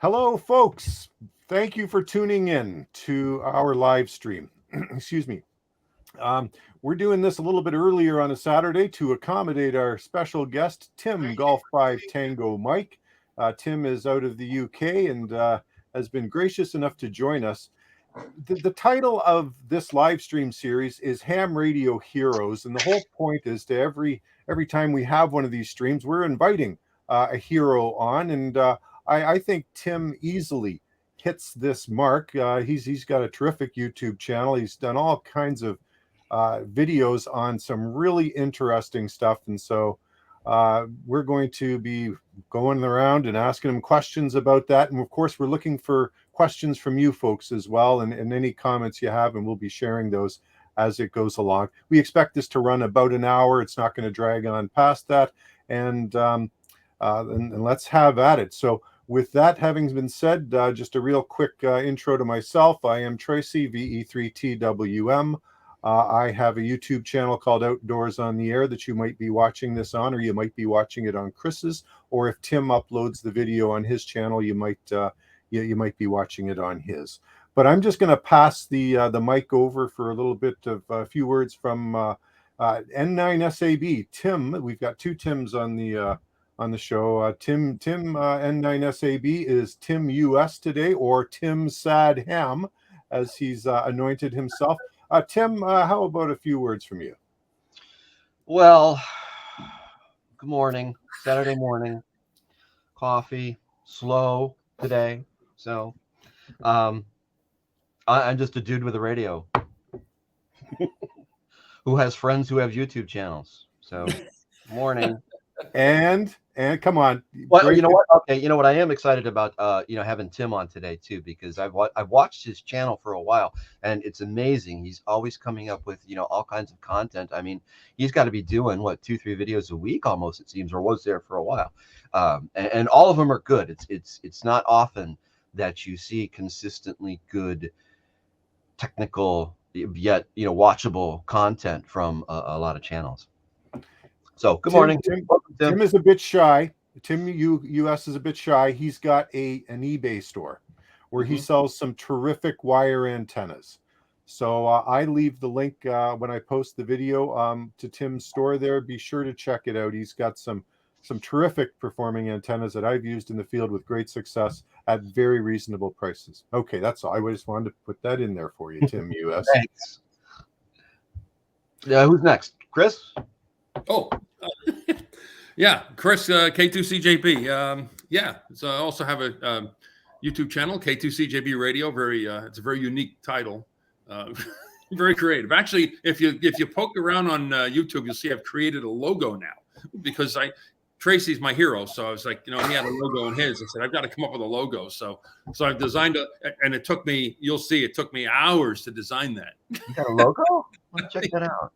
Hello, folks. Thank you for tuning in to our live stream. Excuse me. We're doing this a little bit earlier on a Saturday to accommodate our special guest, Tim Golf 5 Tango Mike. Tim is out of the UK and has been gracious enough to join us. The title of this live stream series is Ham Radio Heroes, and the whole point is to every time we have one of these streams, we're inviting a hero on, and I think Tim easily hits this mark. He's got a terrific YouTube channel. He's done all kinds of videos on some really interesting stuff, and so we're going to be going around and asking him questions about that. And of course, we're looking for questions from you folks as well, and any comments you have, and we'll be sharing those as it goes along. We expect this to run about an hour. It's not going to drag on past that, and let's have at it. So with that having been said, just a real quick intro to myself. I am Tracy, VE3TWM. I have a YouTube channel called Outdoors on the Air that you might be watching this on, or you might be watching it on Chris's, or if Tim uploads the video on his channel, you might be watching it on his. But I'm just going to pass the mic over for a little bit of a few words from N9SAB. Tim, we've got two Tims on the show. Tim N9SAB is Tim US today, or Tim Sad Ham, as he's anointed himself. Tim, how about a few words from you? Well, good morning. Saturday morning. Coffee, slow today. So I'm just a dude with a radio who has friends who have YouTube channels. So morning. And come on. Well, you know what? Okay, you know what? I am excited about having Tim on today too, because I've watched his channel for a while, and it's amazing. He's always coming up with all kinds of content. I mean, he's got to be doing 2-3 videos a week almost, it seems, or was there for a while. And all of them are good. It's not often that you see consistently good technical yet watchable content from a lot of channels. So good morning. Tim is a bit shy. Tim US is a bit shy. He's got an eBay store where he sells some terrific wire antennas. So I leave the link when I post the video to Tim's store there. Be sure to check it out. He's got some terrific performing antennas that I've used in the field with great success at very reasonable prices. Okay, that's all. I just wanted to put that in there for you, Tim US. Thanks. Yeah, who's next? Chris? Oh, yeah, Chris, K2CJB. So I also have a YouTube channel, K2CJB Radio. It's a very unique title, very creative. Actually, if you poke around on YouTube, you'll see I've created a logo now because Tracy's my hero. So I was like, he had a logo in his. I said, I've got to come up with a logo. So I've designed and it took me. You'll see, it took me hours to design that. You got a logo? Let's check that out.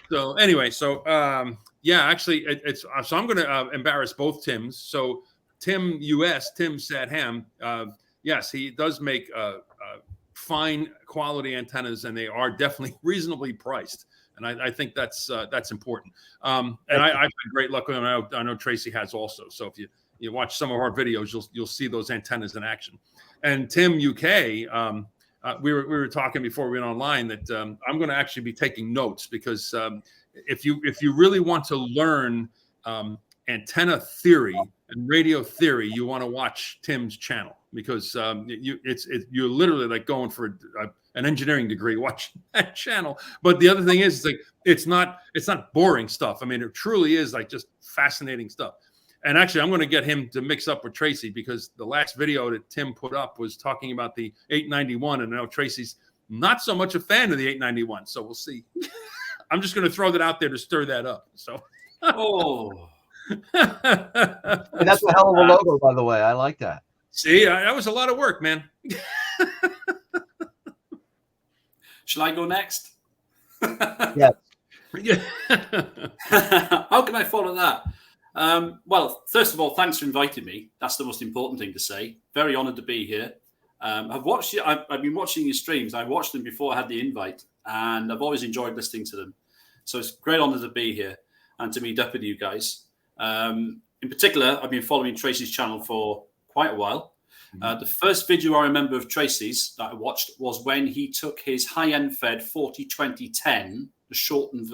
So anyway, actually, so I'm going to embarrass both Tims. So Tim US, Tim Sadham, yes, he does make fine quality antennas, and they are definitely reasonably priced. And I think that's important. And I've had great luck with them. I know Tracy has also. So if you watch some of our videos, you'll see those antennas in action. And Tim UK. We were talking before we went online that I'm going to actually be taking notes because if you really want to learn antenna theory and radio theory, you want to watch Tim's channel because you're literally like going for an engineering degree watching that channel. But the other thing is it's not boring stuff. I mean, it truly is like just fascinating stuff. And actually, I'm going to get him to mix up with Tracy because the last video that Tim put up was talking about the 891, and I know Tracy's not so much a fan of the 891. So we'll see. I'm just going to throw that out there to stir that up. So, and that's a hell of a logo, by the way. I like that. See, that was a lot of work, man. Shall I go next? Yes. How can I follow that? Well, first of all, thanks for inviting me. That's the most important thing to say. Very honoured to be here. I've been watching your streams. I watched them before I had the invite, and I've always enjoyed listening to them. So it's a great honour to be here and to meet up with you guys. In particular, I've been following Tracy's channel for quite a while. The first video I remember of Tracy's that I watched was when he took his high end fed 40-20-10, the shortened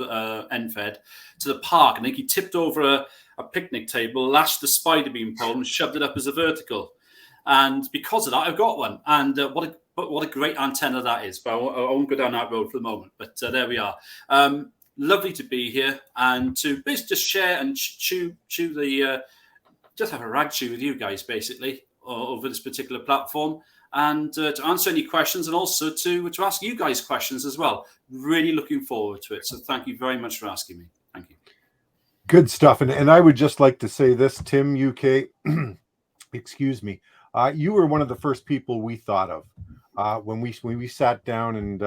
end fed, to the park. I think he tipped over a picnic table, lashed the spider beam pole, and shoved it up as a vertical. And because of that, I've got one. And what a great antenna that is. But I won't go down that road for the moment. But there we are. Lovely to be here and to just share and chew the just have a rag chew with you guys basically over this particular platform, and to answer any questions, and also to ask you guys questions as well. Really looking forward to it. So thank you very much for asking me. Thank you. Good stuff. And I would just like to say this, Tim, UK, excuse me. You were one of the first people we thought of when we sat down and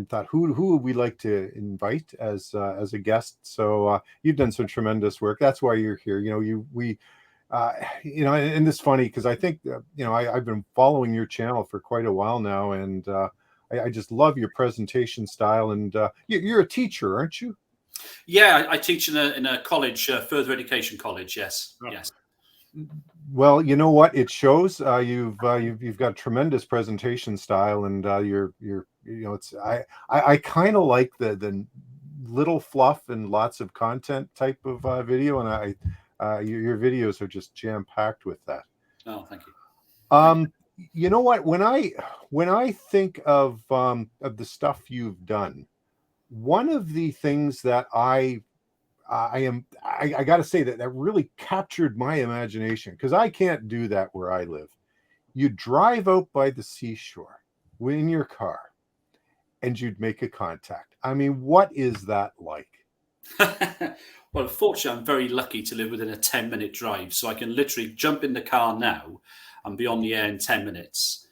thought who would we like to invite as a guest. So you've done some tremendous work. That's why you're here. And it's funny because I think I've been following your channel for quite a while now, and I just love your presentation style. And you're a teacher, aren't you? Yeah, I teach in a college, further education college. Yes, yes. Well, you know what? It shows. You've got tremendous presentation style, and I kind of like the little fluff and lots of content type of video, and your videos are just jam packed with that. Oh, thank you. You know what? When I think of the stuff you've done, one of the things that I got to say that really captured my imagination, because I can't do that where I live. You drive out by the seashore in your car, and you'd make a contact. I mean, what is that like? Well, fortunately, I'm very lucky to live within a 10-minute drive, so I can literally jump in the car now and be on the air in 10 minutes.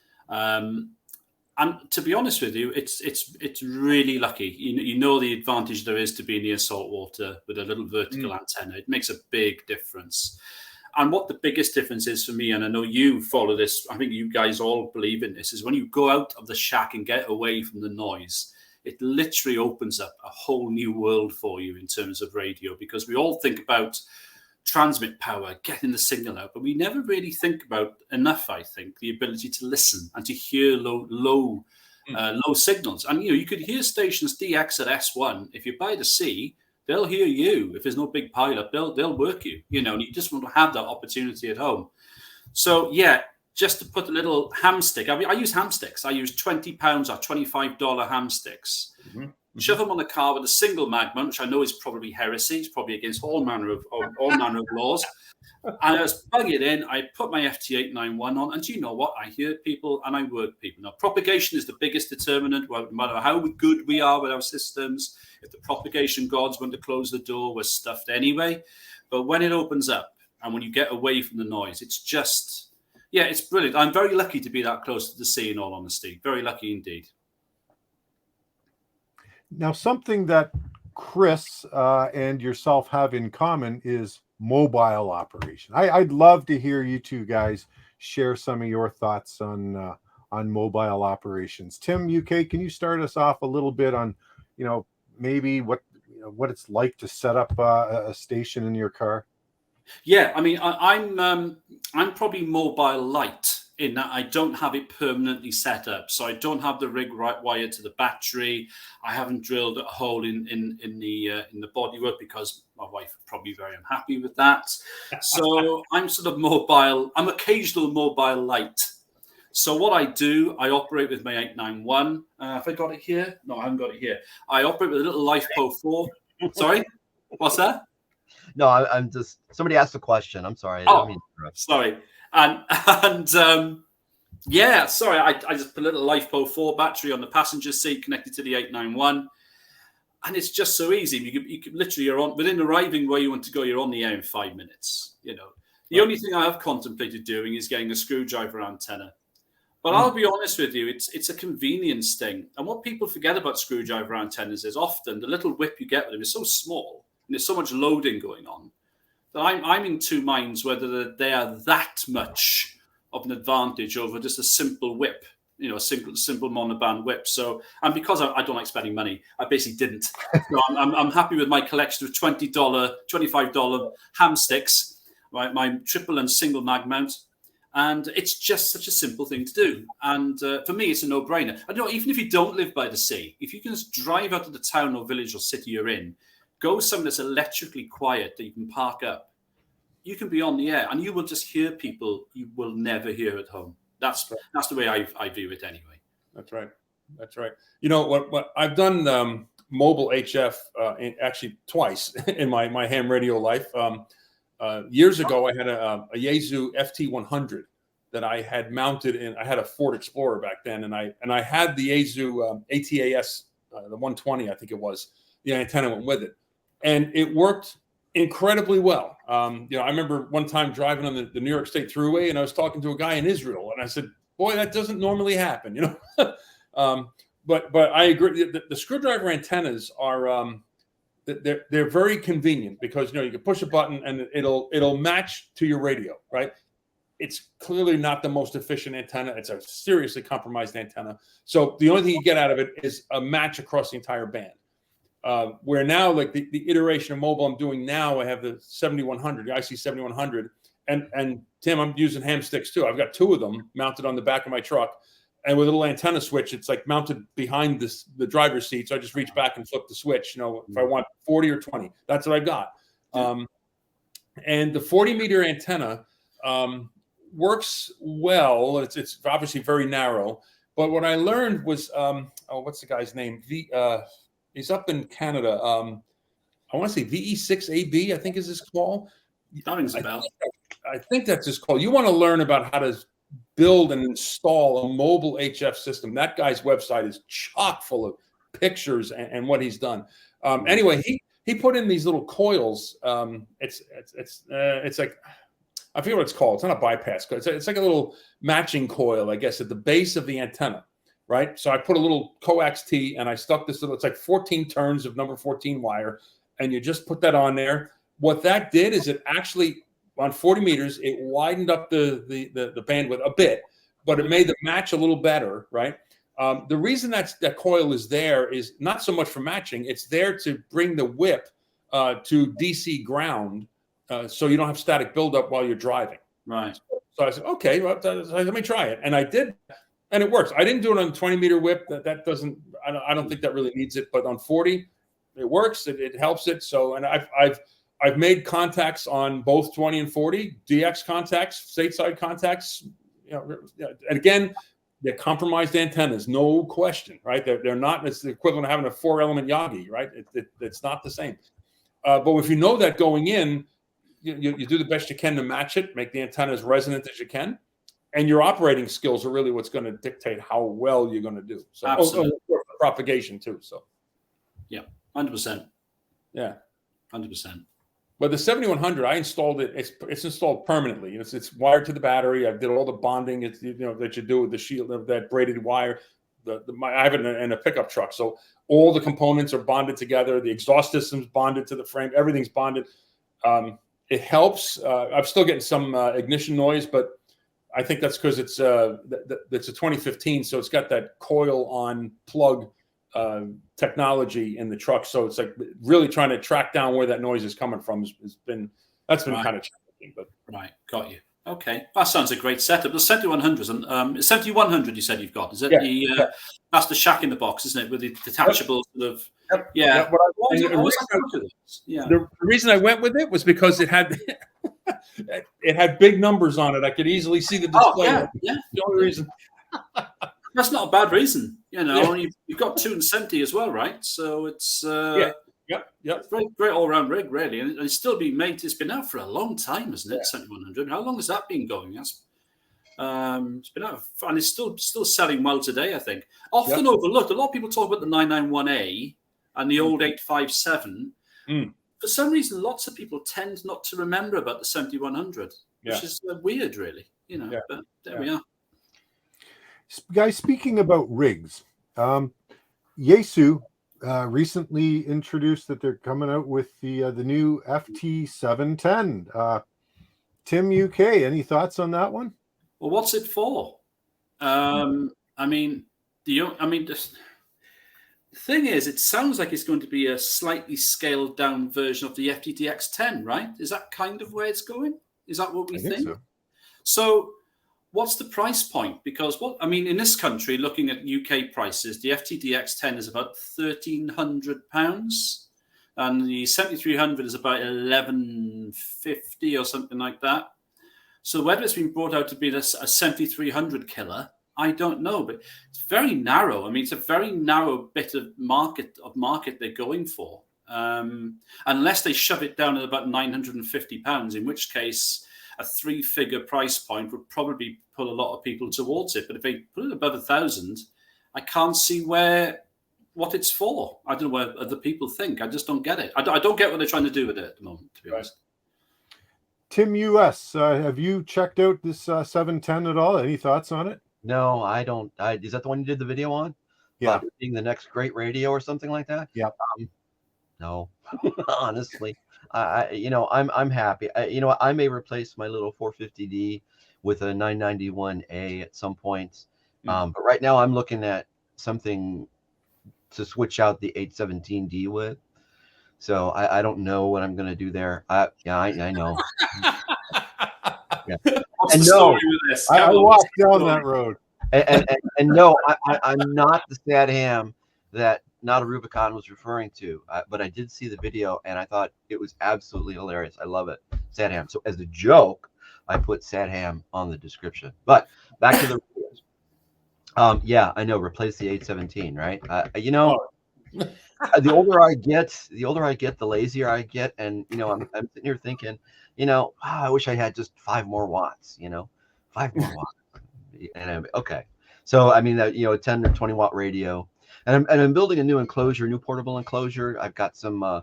And to be honest with you, it's really lucky. You know the advantage there is to be near salt water with a little vertical antenna. It makes a big difference. And what the biggest difference is for me, and I know you follow this, I think you guys all believe in this, is when you go out of the shack and get away from the noise, it literally opens up a whole new world for you in terms of radio, because we all think about transmit power, getting the signal out, but we never really think about enough, I think, the ability to listen and to hear low signals. And you could hear stations DX at S1. If you're by the sea, they'll hear you. If there's no big pileup, they'll work you, and you just want to have that opportunity at home. So yeah, just to put a little ham stick. I use ham sticks. I use 20 pounds or $25 ham sticks. Shove them on the car with a single magnet, which I know is probably heresy. It's probably against all manner of laws. And I just plug it in. I put my FT891 on, and do you know what? I hear people and I work people. Now, propagation is the biggest determinant. Well, no matter how good we are with our systems, if the propagation gods want to close the door, we're stuffed anyway. But when it opens up and when you get away from the noise, it's just... yeah, it's brilliant. I'm very lucky to be that close to the sea, in all honesty. Very lucky indeed. Now, something that Chris and yourself have in common is mobile operation. I'd love to hear you two guys share some of your thoughts on mobile operations. Tim, UK, can you start us off a little bit on, maybe what it's like to set up a station in your car? Yeah, I mean, I'm probably mobile light in that I don't have it permanently set up. So I don't have the rig wired to the battery. I haven't drilled a hole in the bodywork because my wife would probably be very unhappy with that. So I'm sort of mobile. I'm occasional mobile light. So what I do, I operate with my 891. Have I got it here? No, I haven't got it here. I operate with a little LifePo 4. Sorry, what's that? No, I'm just, somebody asked a question. I'm sorry. Sorry. And yeah, sorry. I just put a little LifePo 4 battery on the passenger seat connected to the 891. And it's just so easy. You can literally, you're on, within arriving where you want to go, you're on the air in 5 minutes. The only thing I have contemplated doing is getting a screwdriver antenna. But I'll be honest with you, it's a convenience thing. And what people forget about screwdriver antennas is often the little whip you get with them is so small and there's so much loading going on that I'm in two minds whether they are that much of an advantage over just a simple whip, a simple monoband whip. So, and because I don't like spending money, I basically didn't. So I'm happy with my collection of $20, $25 ham sticks. my triple and single mag mount. And it's just such a simple thing to do. And for me, it's a no-brainer. I don't know, even if you don't live by the sea, if you can just drive out of the town or village or city you're in, go somewhere that's electrically quiet that you can park up, you can be on the air and you will just hear people you will never hear at home. That's the way I view it anyway. That's right. That's right. You know what I've done mobile HF actually twice in my ham radio life. Years ago, I had a Yaesu FT100 that I had mounted in. I had a Ford Explorer back then, and I had the Yaesu ATAS, the 120, I think it was. The antenna went with it, and it worked incredibly well. I remember one time driving on the New York State Thruway, and I was talking to a guy in Israel, and I said, "Boy, that doesn't normally happen," But I agree. The screwdriver antennas are. They're very convenient because you can push a button and it'll match to your radio, right? It's clearly not the most efficient antenna. It's a seriously compromised antenna. So the only thing you get out of it is a match across the entire band. Where now, like the iteration of mobile I'm doing now, I have the 7100, the IC 7100, and Tim, I'm using ham sticks too. I've got 2 of them mounted on the back of my truck. And with a little antenna switch, it's like mounted behind the driver's seat. So I just reach back and flip the switch, if I want 40 or 20. That's what I've got. And the 40-meter antenna works well. It's obviously very narrow. But what I learned was, what's the guy's name? He's up in Canada. I want to say VE6AB, I think is his call. That rings a bell. I think that's his call. You want to learn about how to build and install a mobile HF system. That guy's website is chock full of pictures and what he's done. Anyway, he put in these little coils. It's like, I forget what it's called. It's not a bypass coil. It's like a little matching coil, I guess, at the base of the antenna, right? So I put a little coax T and I stuck this little, it's like 14 turns of number 14 wire, and you just put that on there. What that did is it actually, on 40 meters, it widened up the bandwidth a bit, but it made the match a little better, right? The reason that coil is there is not so much for matching. It's there to bring the whip to DC ground so you don't have static buildup while you're driving. Right. So I said, okay, well, let me try it. And I did, and it works. I didn't do it on 20-meter whip. That doesn't, I don't think that really needs it. But on 40, it works. It helps it. So, and I've made contacts on both 20 and 40, DX contacts, stateside contacts. And again, they're compromised antennas, no question, right? They're not. It's the equivalent of having a 4-element Yagi, right? It's not the same. But if you know that going in, you do the best you can to match it, make the antenna as resonant as you can, and your operating skills are really what's going to dictate how well you're going to do. So, absolutely, propagation too. So, yeah, 100%. Yeah, 100%. But the 7100, I installed it. It's installed permanently. It's wired to the battery. I did all the bonding. It's that you do with the shield of that braided wire. I have it in a pickup truck, so all the components are bonded together. The exhaust system's bonded to the frame. Everything's bonded. It helps. I'm still getting some ignition noise, but I think that's because it's a 2015, so it's got that coil on plug technology in the truck, so it's like really trying to track down where that noise is coming from has been right. Kind of challenging. But right, got you. Okay, that sounds a great setup. The 7100s and 7100 you said you've got, is it? Yeah, that's the shack in the box, isn't it, with the detachable sort of? Yep. Yeah. The reason I went with it was because it had big numbers on it. I could easily see the display. Oh, yeah. The only reason. That's not a bad reason, You've got 270 as well, right? So it's Yep. Great all-round rig, really, and it's still being made. It's been out for a long time, hasn't it? 7100. How long has that been going? It's been out, and it's still selling well today. I think often overlooked. A lot of people talk about the 991A and the old 857. For some reason, lots of people tend not to remember about the 7100, which is weird, really. But there we are. Guys, speaking about rigs, Yaesu recently introduced that they're coming out with the new FT710. Tim, UK, any thoughts on that one? Well, what's it for? The thing is, it sounds like it's going to be a slightly scaled down version of the FTDX 10, right? Is that kind of where it's going? Is that what we I think so. So what's the price point? Because in this country, looking at UK prices, the FTDX 10 is about £1,300, and the 7300 is about 1150 or something like that. So whether it's been brought out to be a 7300 killer, I don't know, but it's very narrow. I mean, it's a very narrow bit of market they're going for, unless they shove it down at about £950, in which case a 3-figure price point would probably pull a lot of people towards it. But if they put it above 1,000, I can't see what it's for. I don't know what other people think. I just don't get it. I don't get what they're trying to do with it at the moment, to be honest. Tim US, have you checked out this 710 at all? Any thoughts on it? No, I don't. Is that the one you did the video on? Yeah. About being the next great radio or something like that? Yep. No, honestly, I'm happy. I may replace my little 450D with a 991A at some point. But right now I'm looking at something to switch out the 817D with. So I don't know what I'm going to do there. I know. Yeah. What's the story with this? I walked down that road. And no, I'm not the sad ham that Not a Rubicon was referring to, but I did see the video and I thought it was absolutely hilarious. I love it. Sad ham. So as a joke, I put sad ham on the description. But back to the videos. Yeah, I know. Replace the 817, right? The older I get, the lazier I get, and I'm sitting here thinking, I wish I had just 5 more watts. 5 more watts. And okay, so I mean that a 10 or 20 watt radio, and I'm building a new portable enclosure. I've got some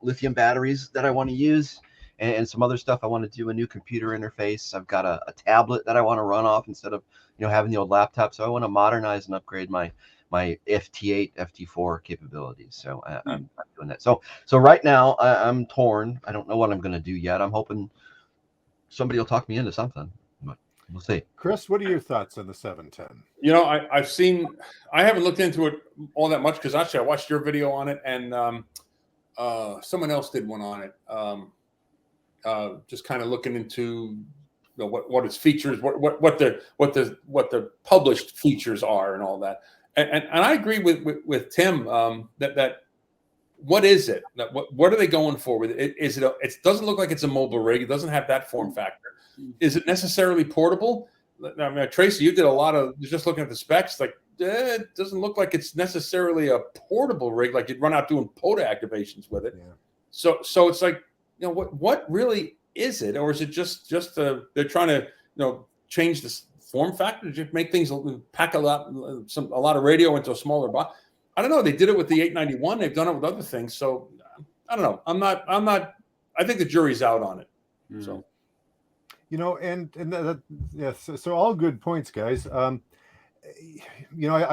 lithium batteries that I want to use, and some other stuff. I want to do a new computer interface. I've got a tablet that I want to run off instead of having the old laptop. So I want to modernize and upgrade my FT8, FT4 capabilities. So I'm doing that. So right now I'm torn. I don't know what I'm going to do yet. I'm hoping somebody will talk me into something. We'll see. Chris, what are your thoughts on the 710? I haven't looked into it all that much because actually I watched your video on it, and someone else did one on it. Just kind of looking into what its features, what the published features are, and all that. And I agree with Tim that what is it? What are they going for with it? It doesn't look like it's a mobile rig. It doesn't have that form factor. Is it necessarily portable? I mean, Tracy, you did a lot of just looking at the specs. Like, it doesn't look like it's necessarily a portable rig. Like you'd run out doing POTA activations with it. Yeah. So it's like, what really is it, or is it just they're trying to change this form factor, just make things pack a lot of radio into a smaller box? I don't know. They did it with the 891. They've done it with other things. So I don't know. I'm not. I think the jury's out on it. So. So all good points, guys. I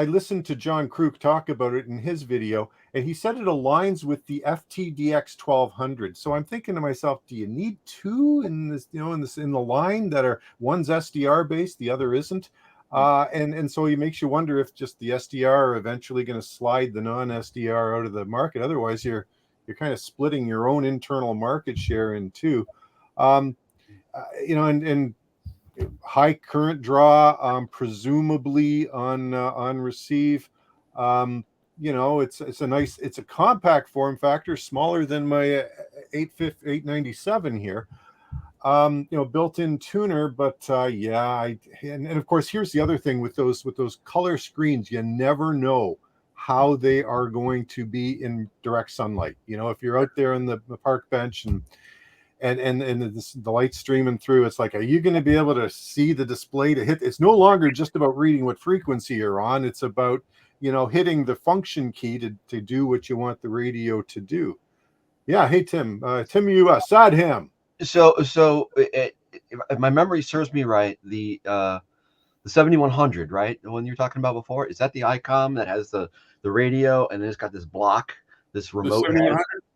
listened to John Kruk talk about it in his video, and he said it aligns with the FTDX 1200. So I'm thinking to myself, do you need 2 in this, in the line that are, one's SDR based, the other isn't? And so it makes you wonder if just the SDR are eventually going to slide the non-SDR out of the market. Otherwise, you're kind of splitting your own internal market share in 2. And high current draw, presumably on receive. It's a compact form factor, smaller than my 897 here. Built-in tuner, but and of course, here's the other thing with those color screens, you never know how they are going to be in direct sunlight. If you're out there on the park bench and the light streaming through, it's like, are you going to be able to see the display to hit? It's no longer just about reading what frequency you're on. It's about, hitting the function key to do what you want the radio to do. Yeah. Hey, Tim US, Sadham. So if my memory serves me right, the 7100, right? The one you're talking about before, is that the ICOM that has the radio and then it's got this block, this remote?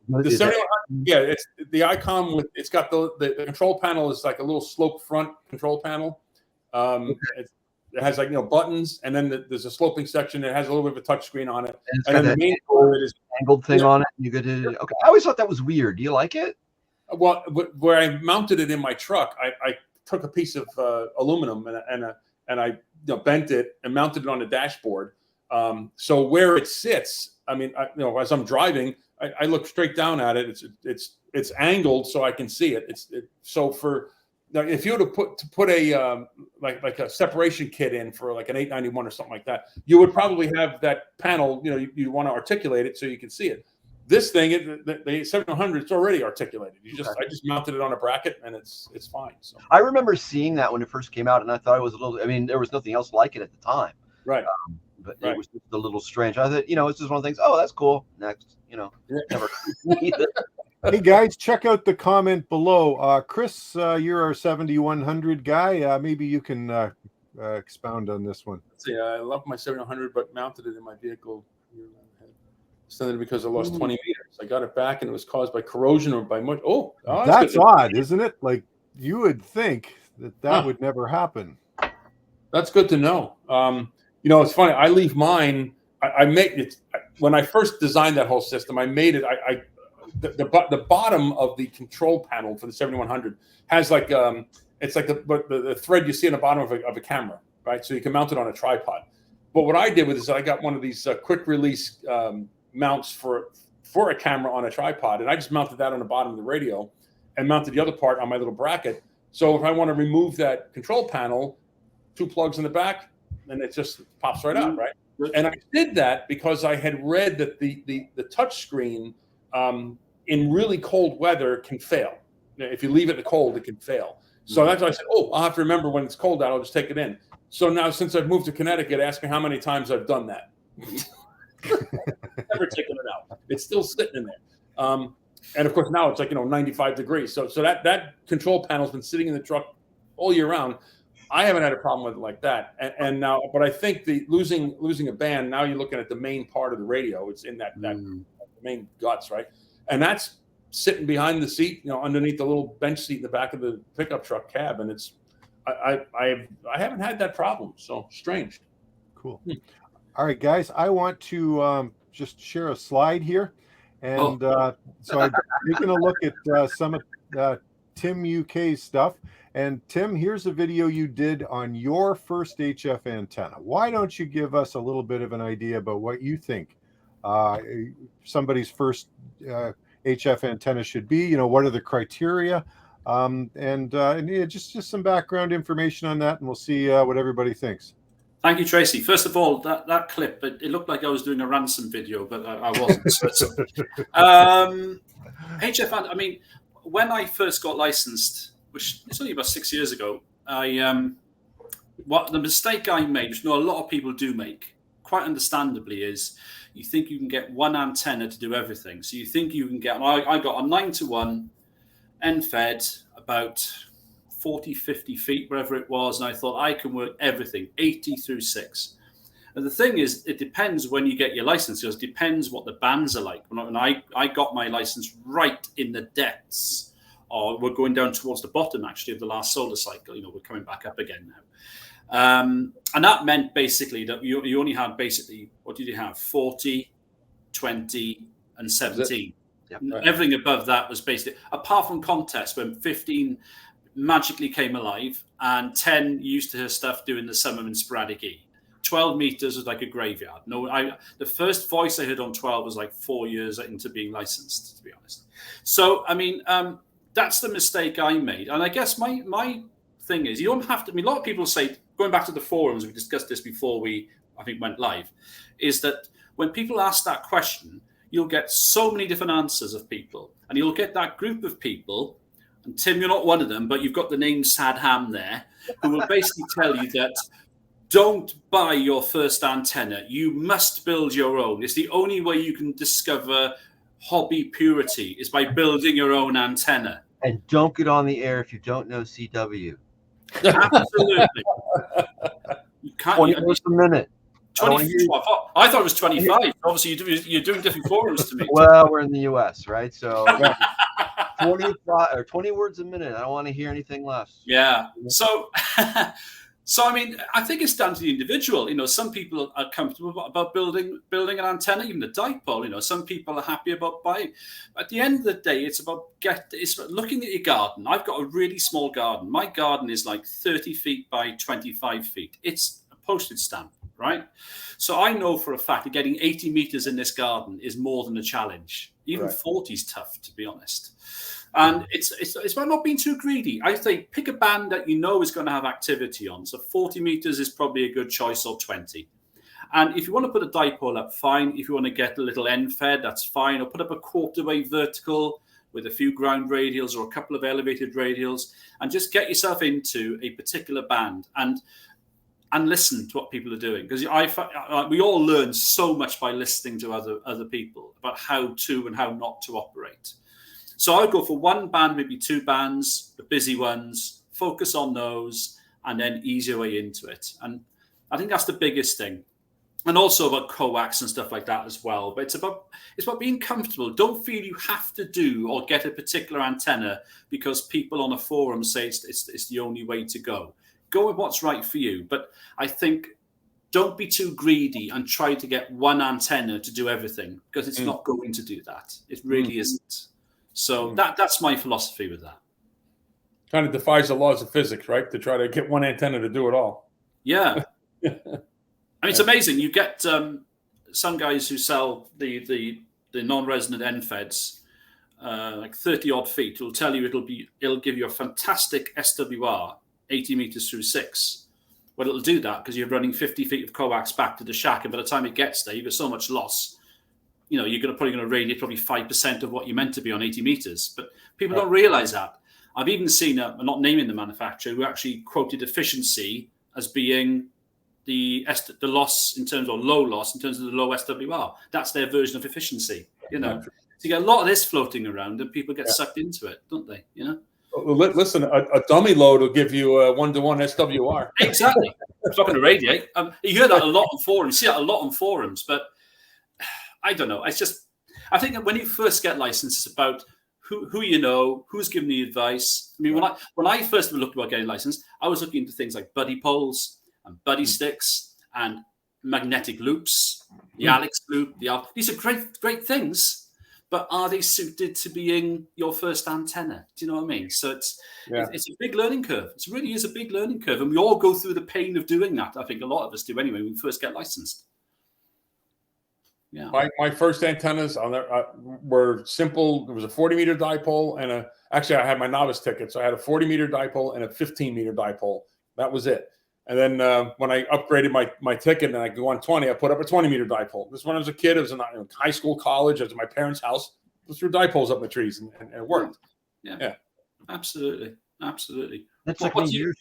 The 7100, yeah, it's the ICOM with, it's got the control panel is like a little slope front control panel. It has buttons, and then there's a sloping section. It has a little bit of a touch screen on it, and then the main board is angled thing on it. You could okay. I always thought that was weird. Do you like it? Well, where I mounted it in my truck, I took a piece of aluminum and I bent it and mounted it on the dashboard. So where it sits, I mean, as I'm driving, I look straight down at it. It's angled so I can see it. So for now, if you were to put a like a separation kit in for like an 891 or something like that, you would probably have that panel. You want to articulate it so you can see it. This thing, the 700, it's already articulated. I just mounted it on a bracket and it's fine. So I remember seeing that when it first came out, and I thought it was a little. I mean, there was nothing else like it at the time. Right. But it was just a little strange. I thought, it's just one of the things. Oh, that's cool. Next, never. Hey guys, check out the comment below. Chris, you're our 7100 guy. Maybe you can expound on this one. Let's see, I love my 7100, but mounted it in my vehicle. Extended because I lost 20 meters. I got it back, and it was caused by corrosion or by much. Oh, that's odd, isn't it? Like you would think that would never happen. That's good to know. It's funny. I leave mine. I make it when I first designed that whole system. I made it. The bottom of the control panel for the 7100 has like it's like the thread you see in the bottom of a camera, right? So you can mount it on a tripod. But what I did with this, I got one of these quick release mounts for a camera on a tripod, and I just mounted that on the bottom of the radio, and mounted the other part on my little bracket. So if I want to remove that control panel, 2 plugs in the back, and it just pops right out, right? And I did that because I had read that the touch screen in really cold weather can fail. If you leave it in the cold, it can fail. So that's why I said, I'll have to remember when it's cold out, I'll just take it in. So now, since I've moved to Connecticut, ask me how many times I've done that. Never taken it out. It's still sitting in there. And of course, now it's like 95 degrees. So that control panel's been sitting in the truck all year round. I haven't had a problem with it like that. And now, but I think the losing a band, now you're looking at the main part of the radio. It's in that main guts, right? And that's sitting behind the seat, underneath the little bench seat in the back of the pickup truck cab. And I haven't had that problem. So strange. Cool. All right, guys, I want to just share a slide here. And so I've taken a look at some of Tim UK's stuff. And Tim, here's a video you did on your first HF antenna. Why don't you give us a little bit of an idea about what you think somebody's first HF antenna should be? What are the criteria? And just some background information on that, and we'll see what everybody thinks. Thank you, Tracy. First of all, that clip, it looked like I was doing a ransom video, but I wasn't. So HF, I mean, when I first got licensed, which is only about 6 years ago, the mistake I made, which a lot of people do make, quite understandably, is you think you can get one antenna to do everything. So you think you can get, I got a 9-to-1 end fed about 40, 50 feet, wherever it was, and I thought I can work everything, 80 through 6. And the thing is, it depends when you get your license. It depends what the bands are like. When I got my license right in the depths, or we're going down towards the bottom, actually, of the last solar cycle. We're coming back up again now. And that meant basically that you only had what did you have? 40, 20, and 17. Yep. Everything above that was basically, apart from contests when 15 magically came alive and 10 used to her stuff doing the summer in sporadic E. 12 meters was like a graveyard. The first voice I heard on 12 was like 4 years into being licensed, to be honest. So, I mean, that's the mistake I made. And I guess my thing is, you don't have to, a lot of people say, going back to the forums, we discussed this before I think, went live, is that when people ask that question, you'll get so many different answers of people. And you'll get that group of people, and Tim, you're not one of them, but you've got the name Sad Ham there, who will basically tell you that don't buy your first antenna. You must build your own. It's the only way you can discover hobby purity is by building your own antenna. And don't get on the air if you don't know CW. Absolutely. You can't. 20 words a minute. 20, I thought it was 25. Obviously, you're doing different forums to me. Well, we're in the US, right? So 20 words a minute. I don't want to hear anything less. Yeah. So So, I mean, I think it's down to the individual. You know, some people are comfortable about building an antenna, even a dipole. You know, some people are happy about buying. At the end of the day, it's about looking at your garden. I've got a really small garden. My garden is like 30 feet by 25 feet. It's a postage stamp, right? So I know for a fact that getting 80 meters in this garden is more than a challenge. Even 40 is tough, to be honest. And it's about not being too greedy. I think pick a band that you know is going to have activity on. So 40 meters is probably a good choice, or 20. And if you want to put a dipole up, fine. If you want to get a little end fed, that's fine. Or put up a quarter wave vertical with a few ground radials or a couple of elevated radials, and just get yourself into a particular band and listen to what people are doing. Because we all learn so much by listening to other people about how to and how not to operate. So I would go for one band, maybe two bands, the busy ones, focus on those, and then ease your way into it. And I think that's the biggest thing. And also about coax and stuff like that as well. But it's about being comfortable. Don't feel you have to do or get a particular antenna because people on a forum say it's the only way to go. Go with what's right for you. But I think don't be too greedy and try to get one antenna to do everything, because it's not going to do that. It really isn't. So that's my philosophy with that. Kind of defies the laws of physics, right? To try to get one antenna to do it all. Yeah. I mean, it's amazing. You get some guys who sell the non-resonant end feds, like 30 odd feet. Will tell you it'll give you a fantastic SWR, 80 meters through 6. Well, it'll do that because you're running 50 feet of coax back to the shack, and by the time it gets there, you've got so much loss. You know, you're probably going to radiate probably 5% of what you're meant to be on 80 meters. But people don't realize that. I've even seen, I'm not naming the manufacturer, who actually quoted efficiency as being the loss in terms of low loss in terms of the low SWR. That's their version of efficiency, you know. So you get a lot of this floating around and people get sucked into it, don't they, you know? Well, listen, a dummy load will give you a 1-to-1 SWR. Exactly. It's not going to radiate. You hear that a lot on forums. You see that a lot on forums, but I don't know. It's just, I think that when you first get licensed, it's about who you know, who's giving you advice. I mean, when I first looked about getting licensed, I was looking into things like buddy poles and buddy sticks and magnetic loops, the Alex loop. These are great things, but are they suited to being your first antenna? Do you know what I mean? So it's a big learning curve. It really is a big learning curve, and we all go through the pain of doing that. I think a lot of us do anyway when we first get licensed. Yeah. My first antennas were simple. It was a 40-meter dipole and actually I had my novice ticket, so I had a 40-meter dipole and a 15-meter dipole. That was it. And then when I upgraded my ticket and I go on 20, I put up a 20-meter dipole. This is when I was a kid. It was in high school, college. I was at my parents' house. I threw dipoles up the trees and it worked. Yeah. Absolutely. It took me years.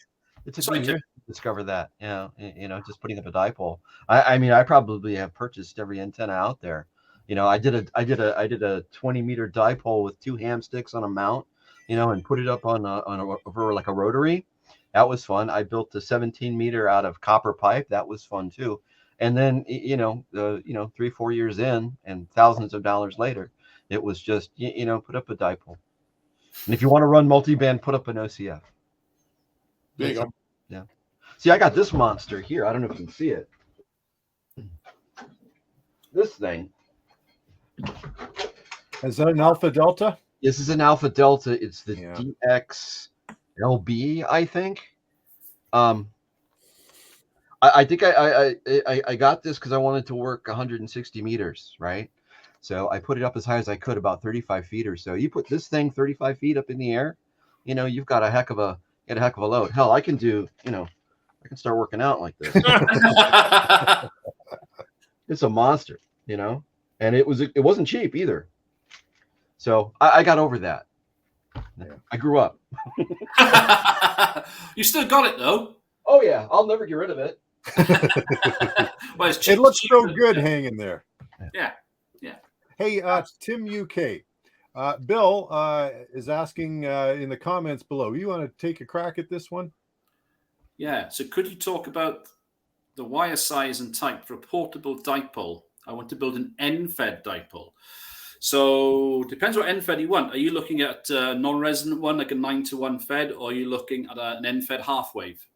It took me years to discover that. You know, just putting up a dipole. I mean, I probably have purchased every antenna out there. You know, I did a 20-meter dipole with 2 ham sticks on a mount. You know, and put it up over like a rotary. That was fun. I built a 17-meter out of copper pipe. That was fun too. And then 3-4 years in, and thousands of dollars later, it was just put up a dipole. And if you want to run multiband, put up an OCF. There you go. Yeah. See, I got this monster here. I don't know if you can see it. This thing. Is that an Alpha Delta? This is an Alpha Delta. It's the DXLB, I think. I think I got this because I wanted to work 160 meters, right? So I put it up as high as I could, about 35 feet or so. You put this thing 35 feet up in the air, you've got a heck of a load. Hell, I can start working out like this. It's a monster, and it wasn't cheap either. So I got over that. I grew up. You still got it though. Oh yeah, I'll never get rid of it. Well, it looks so good hanging there. Yeah. Hey, Tim UK. Bill is asking in the comments below. You want to take a crack at this one? Yeah. So could you talk about the wire size and type for a portable dipole? I want to build an N-fed dipole. So depends what N-fed you want. Are you looking at a non-resonant one, like a 9-to-1 fed, or are you looking at an N-fed half wave?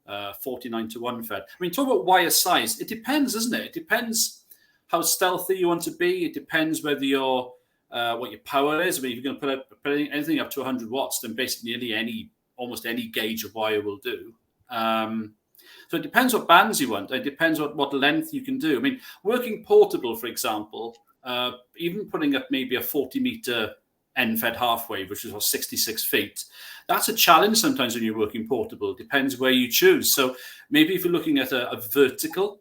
49-to-1 fed. I mean, talk about wire size. It depends, doesn't it? It depends how stealthy you want to be. It depends whether you're what your power is. I mean, if you're going to put anything up to 100 watts, then basically almost any gauge of wire will do. So it depends what bands you want. It depends what length you can do. I mean, working portable, for example, even putting up maybe a 40-meter end-fed half wave, which is 66 feet, that's a challenge sometimes when you're working portable. It depends where you choose. So maybe if you're looking at a vertical,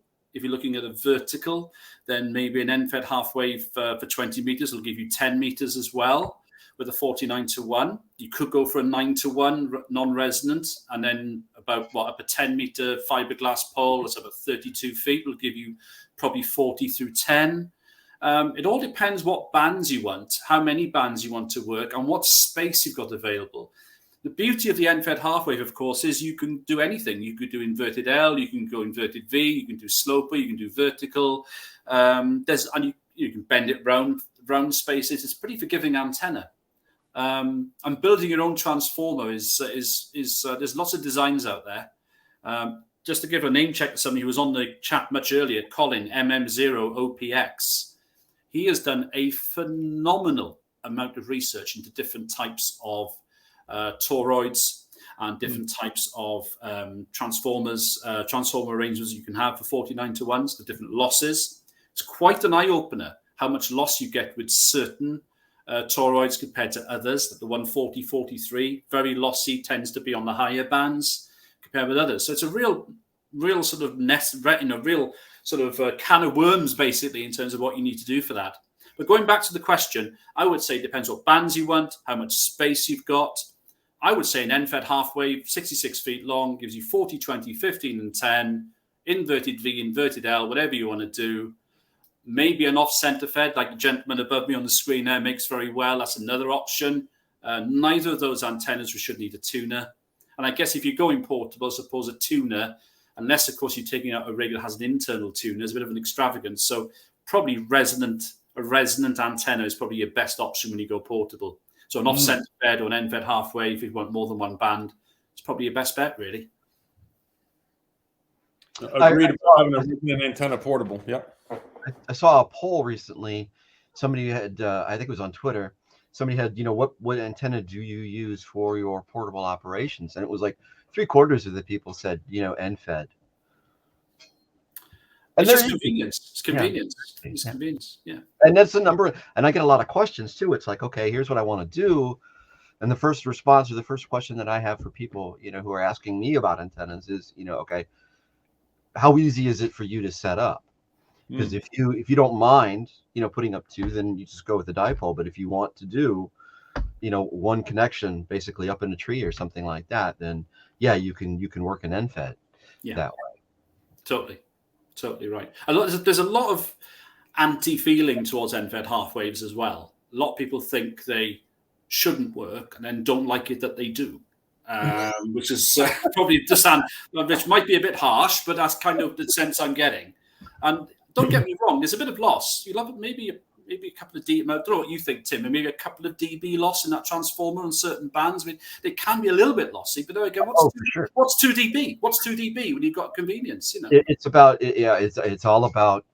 then maybe an end-fed half wave for 20 meters will give you 10 meters as well. With a 49-to-1, you could go for a 9-to-1 non-resonant, and then up a 10-meter fiberglass pole that's about 32 feet will give you probably 40 through 10. It all depends what bands you want, how many bands you want to work, and what space you've got available. The beauty of the end-fed half wave, of course, is you can do anything. You could do inverted L, you can go inverted V, you can do sloper, you can do vertical. You can bend it round spaces. It's a pretty forgiving antenna. And building your own transformer is there's lots of designs out there. Just to give a name check to somebody who was on the chat much earlier, Colin, MM0OPX. He has done a phenomenal amount of research into different types of toroids and different types of transformers, transformer arrangements you can have for 49-to-1s, the different losses. It's quite an eye-opener how much loss you get with certain toroids compared to others. That the 140, 43, very lossy, tends to be on the higher bands compared with others. So it's a real sort of real sort of can of worms, basically, in terms of what you need to do for that. But going back to the question, I would say it depends what bands you want, how much space you've got. I would say an end-fed half wave, 66 feet long, gives you 40, 20, 15, and 10, inverted V, inverted L, whatever you want to do. Maybe an off-center fed, like the gentleman above me on the screen there makes very well. That's another option. Neither of those antennas should need a tuner. And I guess if you're going portable, I suppose a tuner, unless, of course, you're taking out a rig that has an internal tuner, is a bit of an extravagance. So probably a resonant antenna is probably your best option when you go portable. So an off-center fed or an end-fed half wave, if you want more than one band, it's probably your best bet, really. Agreed about having a resonant antenna portable. Yep. I saw a poll recently. Somebody had, I think it was on Twitter. Somebody had, what antenna do you use for your portable operations? And it was like 3/4 of the people said, end-fed. And it's just convenience. It's convenience. Yeah. It's convenience. Yeah. And that's the number. And I get a lot of questions too. It's like, okay, here's what I want to do. And the first response or the first question that I have for people, who are asking me about antennas is, okay, how easy is it for you to set up? Because if you don't mind, putting up two, then you just go with the dipole. But if you want to do, one connection basically up in a tree or something like that, then yeah, you can work an end-fed that way. Totally right. There's a lot of anti-feeling towards end-fed half waves as well. A lot of people think they shouldn't work and then don't like it that they do, which is probably which might be a bit harsh, but that's kind of the sense I'm getting. And don't get me wrong, there's a bit of loss. You'll have maybe a couple of dB. I don't know what you think, Tim. Maybe a couple of dB loss in that transformer on certain bands. I mean, they can be a little bit lossy, but there again, what's 2 dB? What's 2 dB when you've got convenience? It's about it's all about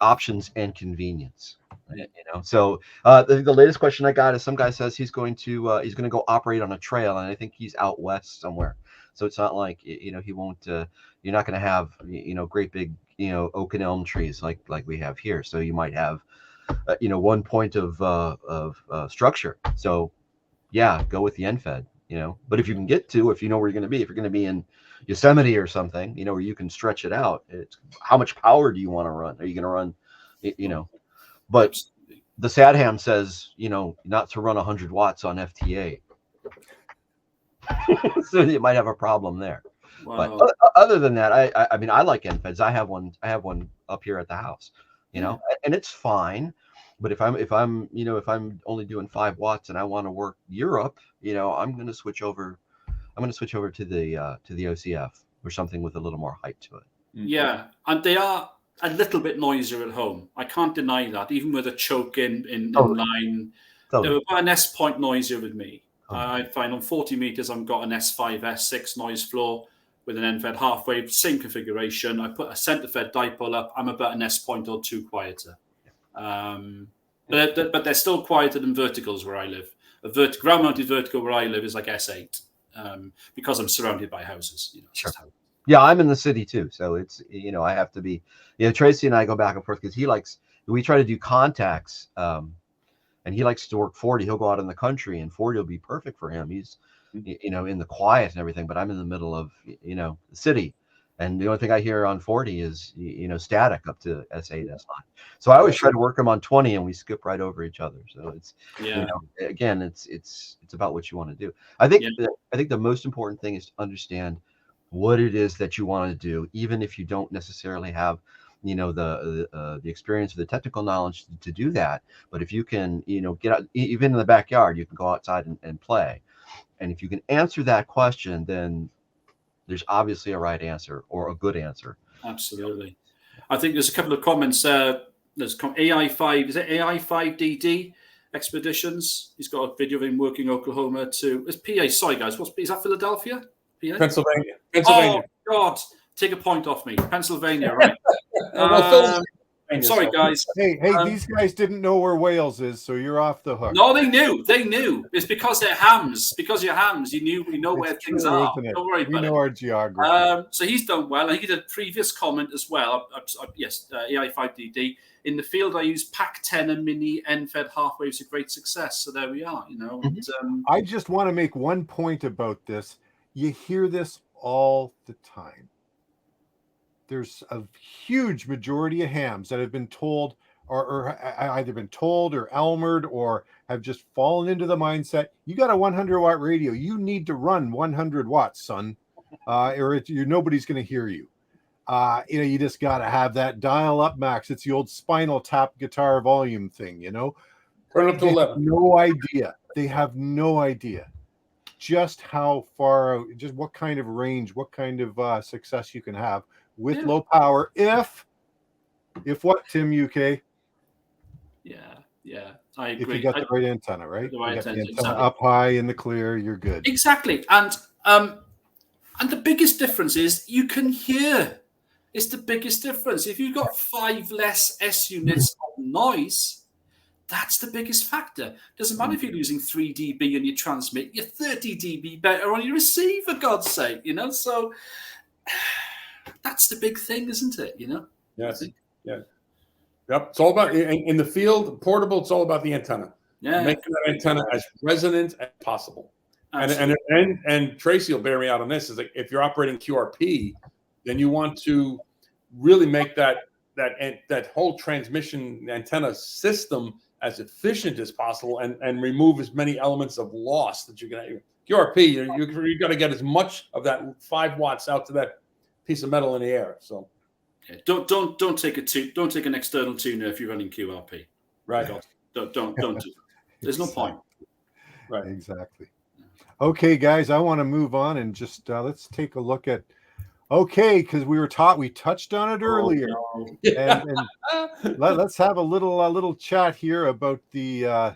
options and convenience. So the latest question I got is some guy says he's going to go operate on a trail, and I think he's out west somewhere. So it's not like he won't. You're not going to have great big oak and elm trees like we have here. So you might have 1 point of structure. So yeah, go with the end-fed. But if you can get to, if you know where you're going to be, if you're going to be in Yosemite or something, where you can stretch it out. It's how much power do you want to run? Are you going to run? But the SADHAM says not to run 100 watts on FTA. So you might have a problem there. Wow. But other than that, I mean, I like end-feds. I have one up here at the house, and it's fine. But if I'm only doing 5 watts and I want to work Europe, I'm going to switch over. I'm going to switch over to the OCF or something with a little more height to it. Yeah, and they are a little bit noisier at home. I can't deny that. Even with a choke in line, they were about an S point noisier with me. I find on 40 meters, I've got an S5, S6 noise floor. with an end-fed half wave, same configuration. I put a center-fed dipole up. I'm about an S point or two quieter. But they're still quieter than verticals where I live. A ground-mounted vertical where I live is like S8 because I'm surrounded by houses. You know, Sure. Yeah, I'm in the city too, so it's, you know, I have to be. You know, Tracy and I go back and forth because we try to do contacts, and he likes to work 40. He'll go out in the country, and 40 will be perfect for him. He's, you know, in the quiet and everything, but I'm in the middle of, you know, the city. And the only thing I hear on 40 is, you know, static up to S8, S9. So I always try to work them on 20, and we skip right over each other. So it's, you know, again, it's about what you want to do. I think the most important thing is to understand what it is that you want to do, even if you don't necessarily have, you know, the experience or the technical knowledge to do that. But if you can, you know, get out, even in the backyard, you can go outside and play. And if you can answer that question, then there's obviously a right answer or a good answer. Absolutely. I think there's a couple of comments. There's AI5, is it AI5DD Expeditions? He's got a video of him working Oklahoma to, it's PA, sorry guys, is that Philadelphia? PA? Pennsylvania. Oh, God, take a point off me. Pennsylvania, right? Sorry, guys. Hey, these guys didn't know where Wales is, so you're off the hook. No, they knew. They knew. It's because they're hams. Because you're hams, we know where things are. Don't worry about it. We know our geography. So he's done well. And he did a previous comment as well. Yes, AI5DD. In the field, I use Pack 10 and Mini end-fed half waves to great success. So there we are. You know. And, I just want to make one point about this. You hear this all the time. There's a huge majority of hams that have been told or either been told or elmered or have just fallen into the mindset, you got a 100-watt radio. You need to run 100 watts, son, or nobody's going to hear you. You know, you just got to have that dial up max. It's the old Spinal Tap guitar volume thing, you know. Turn up to 11. No idea. They have no idea just how far, just what kind of range, what kind of success you can have with low power. If what, Tim, UK? Yeah, I agree. If you got the right antenna, right? The right antenna exactly. up high in the clear, you're good. Exactly. And the biggest difference is you can hear. It's the biggest difference. If you've got 5 less S units of noise, that's the biggest factor. Doesn't matter if you're losing 3 dB on your transmit, you're 30 dB better on your receive, for God's sake, you know? So that's the big thing, isn't it? You know? Yes. Yeah. Yep. It's all about in the field, portable. It's all about the antenna. Yeah. Making that antenna as resonant as possible. And Tracy will bear me out on this. Is like if you're operating QRP, then you want to really make that whole transmission antenna system as efficient as possible and remove as many elements of loss that you can. QRP, you got to get as much of that 5 watts out to that piece of metal in the air. So. Yeah, don't take an external tuner if you're running QRP. Right. Don't do that. There's no point. Right. Exactly. Okay, guys, I want to move on and just let's take a look at. Okay, because we touched on it earlier, and let's have a little chat here about the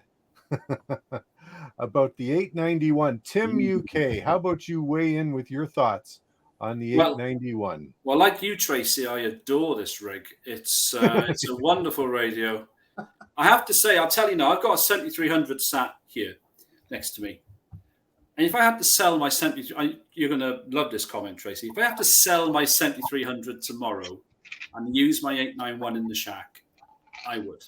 about the 891. Tim UK, how about you weigh in with your thoughts on the 891? Well, like you, Tracy, I adore this rig. It's a wonderful radio. I have to say, I'll tell you now, I've got a 7300 sat here next to me. And if I had to sell my 7300, you're going to love this comment, Tracy. If I have to sell my 7300 tomorrow and use my 891 in the shack, I would.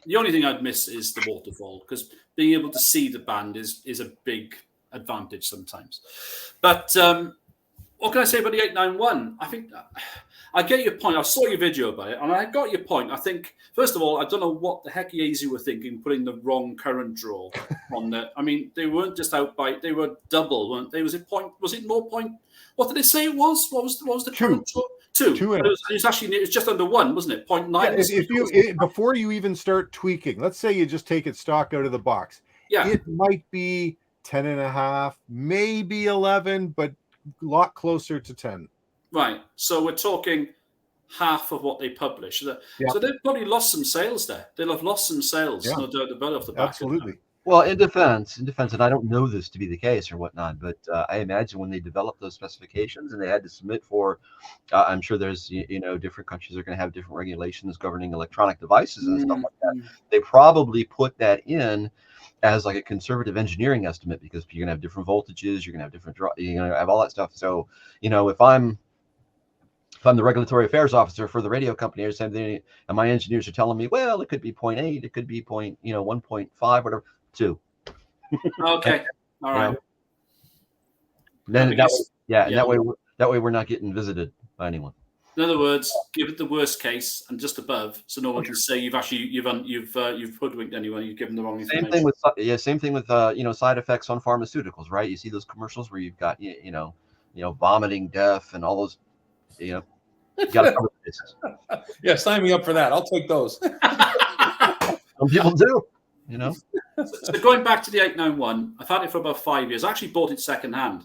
The only thing I'd miss is the waterfall, because being able to see the band is a big advantage sometimes. But what can I say about the 891? I think I get your point. I saw your video about it, and I got your point. I think, first of all, I don't know what the heck you were thinking putting the wrong current draw on there. I mean, they weren't just out by, they were double, weren't they? Was it more point? What did they say it was? What was the current draw? 2. It was just under 1, wasn't it? 0.9. Yeah, before you even start tweaking, let's say you just take it stock out of the box. Yeah. It might be 10.5, maybe 11, but a lot closer to 10. Right. So we're talking half of what they publish. So they've probably lost some sales there. They'll have lost some sales, no doubt about it, off the back Absolutely. of Well, in defense, and I don't know this to be the case or whatnot, but I imagine when they developed those specifications and they had to submit for, I'm sure there's, different countries are going to have different regulations governing electronic devices and stuff like that. They probably put that in as like a conservative engineering estimate because you're going to have different voltages, you're going to have different, you're going to have all that stuff. So, if I'm the regulatory affairs officer for the radio company or something, and my engineers are telling me, well, it could be 0.8, it could be 1.5, whatever, 2. Okay, all right. Then that way we're not getting visited by anyone. In other words, give it the worst case and just above, so no one can say you've hoodwinked anyone. You've given the wrong information. Same thing with side effects on pharmaceuticals, right? You see those commercials where you've got vomiting, death, and all those. You got to cover the bases. Yeah, sign me up for that. I'll take those. Some people do. So going back to the 891, I've had it for about 5 years. I actually bought it secondhand,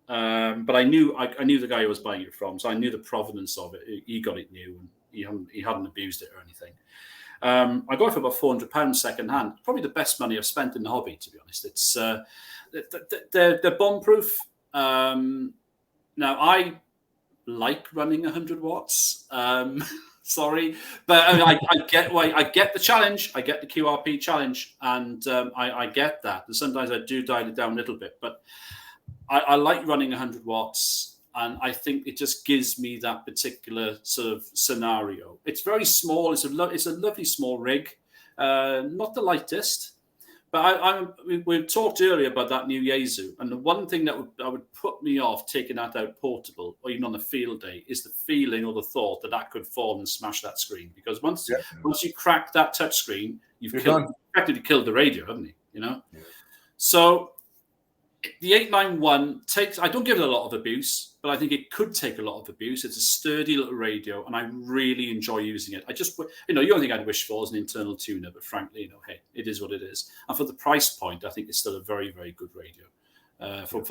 but I knew the guy I was buying it from, so I knew the provenance of it. He got it new, and he hadn't abused it or anything. I got it for about £400 secondhand. Probably the best money I've spent in the hobby, to be honest. It's they're bomb-proof. Now I like running 100 watts. Sorry, but I get the challenge. I get the QRP challenge, and I get that. And sometimes I do dial it down a little bit, but I like running 100 watts, and I think it just gives me that particular sort of scenario. It's very small. It's a lovely small rig, not the lightest. But we talked earlier about that new Yaesu, and the one thing that would put me off taking that out portable, or even on a field day, is the feeling or the thought that could fall and smash that screen. Because once you crack that touch screen, you've practically killed the radio, haven't you? Yeah. So the 891 I don't give it a lot of abuse, but I think it could take a lot of abuse. It's a sturdy little radio, and I really enjoy using it. The only thing I'd wish for is an internal tuner, but frankly, hey, it is what it is. And for the price point, I think it's still a very, very good radio. For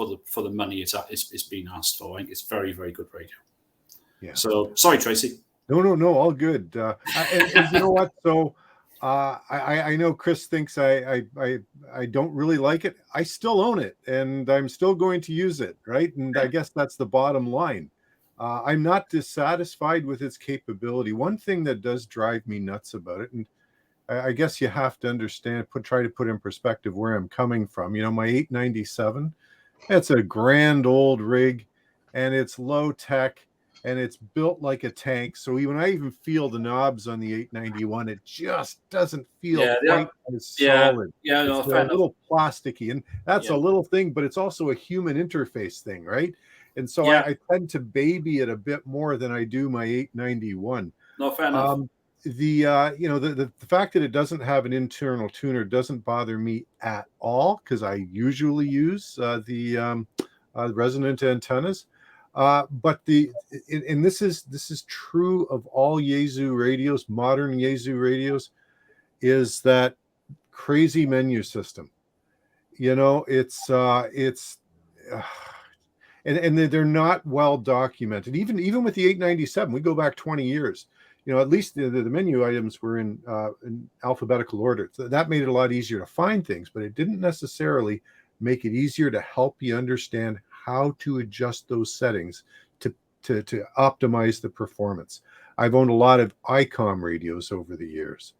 the money it's been asked for, I think it's very, very good radio. Yeah. So sorry, Tracy. No, all good. And you know what? So I know Chris thinks I don't really like it. I still own it, and I'm still going to use it, right? And I guess that's the bottom line. I'm not dissatisfied with its capability. One thing that does drive me nuts about it, and I guess you have to understand, try to put in perspective where I'm coming from. My 897, it's a grand old rig, and it's low tech. And it's built like a tank. So when I even feel the knobs on the 891, it just doesn't feel quite as solid. Yeah, it's a little plasticky. And that's a little thing, but it's also a human interface thing, right? And so I tend to baby it a bit more than I do my 891. No, fair enough. The fact that it doesn't have an internal tuner doesn't bother me at all, because I usually use the resonant antennas. But this is true of all Yaesu radios, modern Yaesu radios, is that crazy menu system. And they're not well documented. Even with the 897, we go back 20 years. At least the menu items were in alphabetical order. So that made it a lot easier to find things, but it didn't necessarily make it easier to help you understand how to adjust those settings to optimize the performance. I've owned a lot of ICOM radios over the years,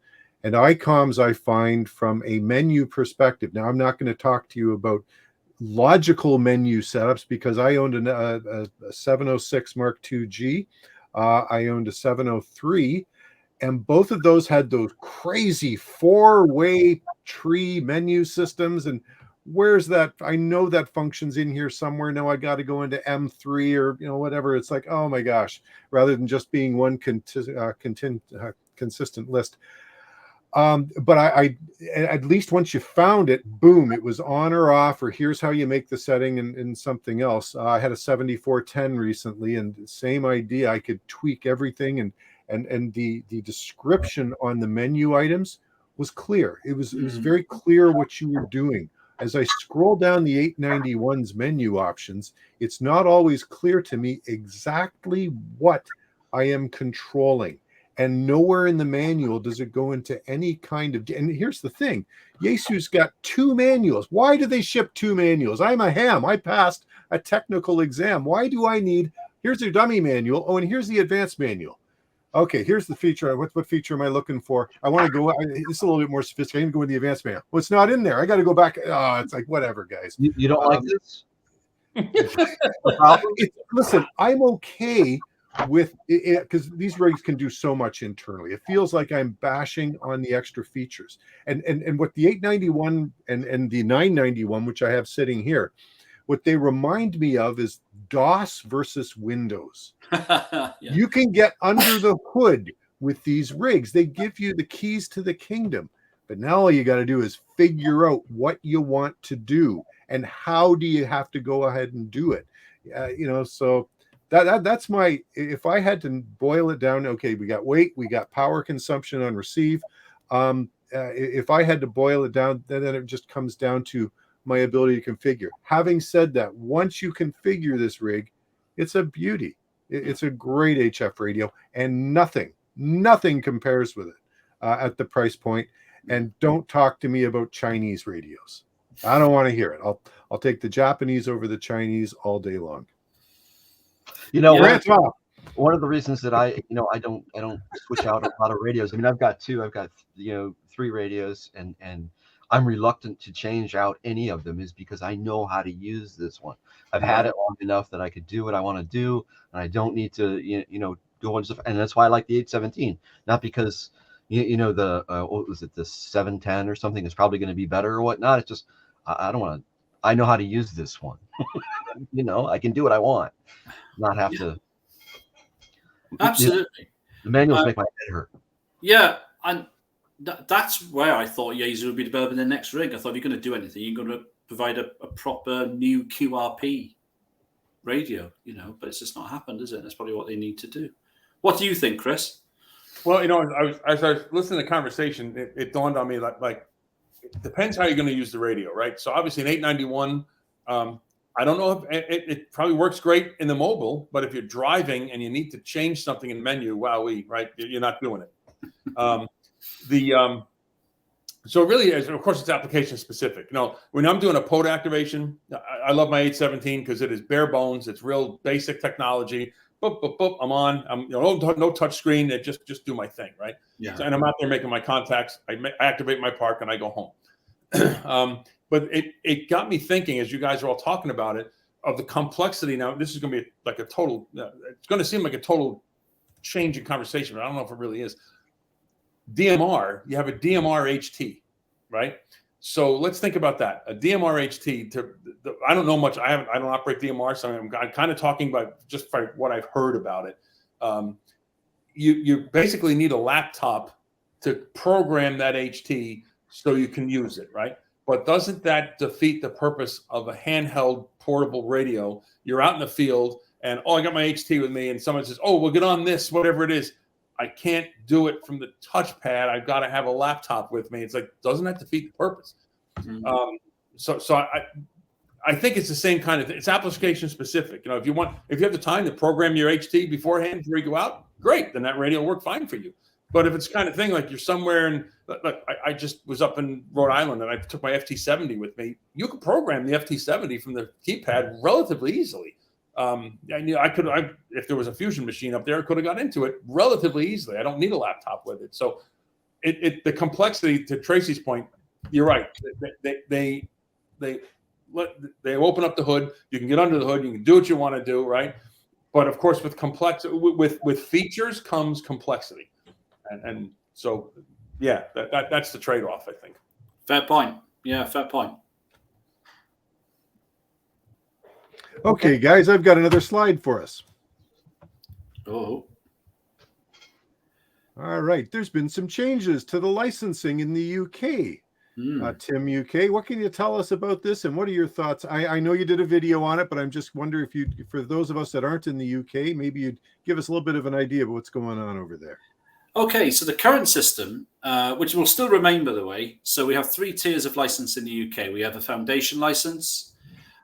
and ICOMs I find from a menu perspective. Now, I'm not going to talk to you about logical menu setups, because I owned a 706 Mark II-G. I owned a 703, and both of those had those crazy 4-way tree menu systems. And where's that? I know that function's in here somewhere. Now I got to go into M3 or whatever. It's like, oh my gosh, rather than just being one consistent list. But I at least once you found it, boom, it was on or off, or here's how you make the setting in something else. I had a 7410 recently, and same idea. I could tweak everything, and the description on the menu items was clear. It was very clear what you were doing. As I scroll down the 891's menu options, it's not always clear to me exactly what I am controlling. And nowhere in the manual does it go into any kind of. And here's the thing: Yaesu's got 2 manuals. Why do they ship 2 manuals? I'm a ham. I passed a technical exam. Why do I need? Here's the dummy manual. Oh, and here's the advanced manual. Okay, here's the feature. What feature am I looking for? I want to go. It's a little bit more sophisticated. I'm going to go in the advanced manual. Well, it's not in there. I got to go back. Oh, it's like whatever, guys. You don't like this? Listen, I'm okay with it because these rigs can do so much internally. It feels like I'm bashing on the extra features. And what the 891 and the 991, which I have sitting here, what they remind me of is DOS versus Windows. Yeah. You can get under the hood with these rigs. They give you the keys to the kingdom. But now all you got to do is figure out what you want to do and how do you have to go ahead and do it. So that's my, if I had to boil it down, okay, we got weight, we got power consumption on receive. If I had to boil it down, then it just comes down to my ability to configure. Having said that, once you configure this rig, it's a beauty. It's a great HF radio, and nothing compares with it at the price point. And don't talk to me about Chinese radios. I don't want to hear it. I'll take the Japanese over the Chinese all day long. One of the reasons that I don't switch out a lot of radios. I mean, I've got 2. I've got 3 radios, and I'm reluctant to change out any of them is because I know how to use this one. I've had it long enough that I could do what I want to do, and I don't need to go on stuff. And that's why I like the 817, not because the what was it, the 710 or something is probably going to be better or whatnot. It's just I don't want to. I know how to use this one. I can do what I want, not have to. Absolutely. The manuals make my head hurt. Yeah, and that's where I thought Yaesu would be developing the next rig. I thought if you're going to do anything, you're going to provide a proper new QRP radio, but it's just not happened, is it? That's probably what they need to do. What do you think, Chris? Well, as I was listening to the conversation, it dawned on me like it depends how you're going to use the radio, right? So obviously an 891, I don't know if it probably works great in the mobile, but if you're driving and you need to change something in the menu, wowee, right? You're not doing it. So it really is, of course, it's application specific. When I'm doing a POD activation, I love my 817 because it is bare bones. It's real basic technology. Boop, boop, boop. I'm on. I'm no touch screen. Just do my thing, right? Yeah. So, and I'm out there making my contacts. I activate my park and I go home. But it got me thinking, as you guys are all talking about it, of the complexity. Now, this is going to be like a total. It's going to seem like a total change in conversation, but I don't know if it really is. DMR. You have a DMR HT, right? So let's think about that. A DMR HT. I don't know much. I don't operate DMR, so I'm kind of talking about just by what I've heard about it. You basically need a laptop to program that HT so you can use it, right? But doesn't that defeat the purpose of a handheld portable radio? You're out in the field, and I got my HT with me, and someone says, "Oh, we'll get on this, whatever it is." I can't do it from the touchpad. I've got to have a laptop with me. It's like, doesn't that defeat the purpose? Mm-hmm. So I think it's the same kind of thing. It's application specific. If you have the time to program your HT beforehand before you go out, great. Then that radio will work fine for you. But if it's kind of thing like you're somewhere and I just was up in Rhode Island and I took my FT70 with me, you could program the FT70 from the keypad relatively easily. If there was a fusion machine up there, I could have got into it relatively easily. I don't need a laptop with it. So the complexity, to Tracy's point, you're right. They open up the hood. You can get under the hood. You can do what you want to do, right? But of course, with features comes complexity, and so yeah, that's the trade-off, I think. Fair point. Yeah, fair point. Okay, guys, I've got another slide for us. Oh. All right. There's been some changes to the licensing in the UK. Tim, UK, what can you tell us about this, and what are your thoughts? I know you did a video on it, but I'm just wondering if for those of us that aren't in the UK, maybe you'd give us a little bit of an idea of what's going on over there. Okay, so the current system, which will still remain, by the way, so we have 3 tiers of license in the UK. We have a foundation license,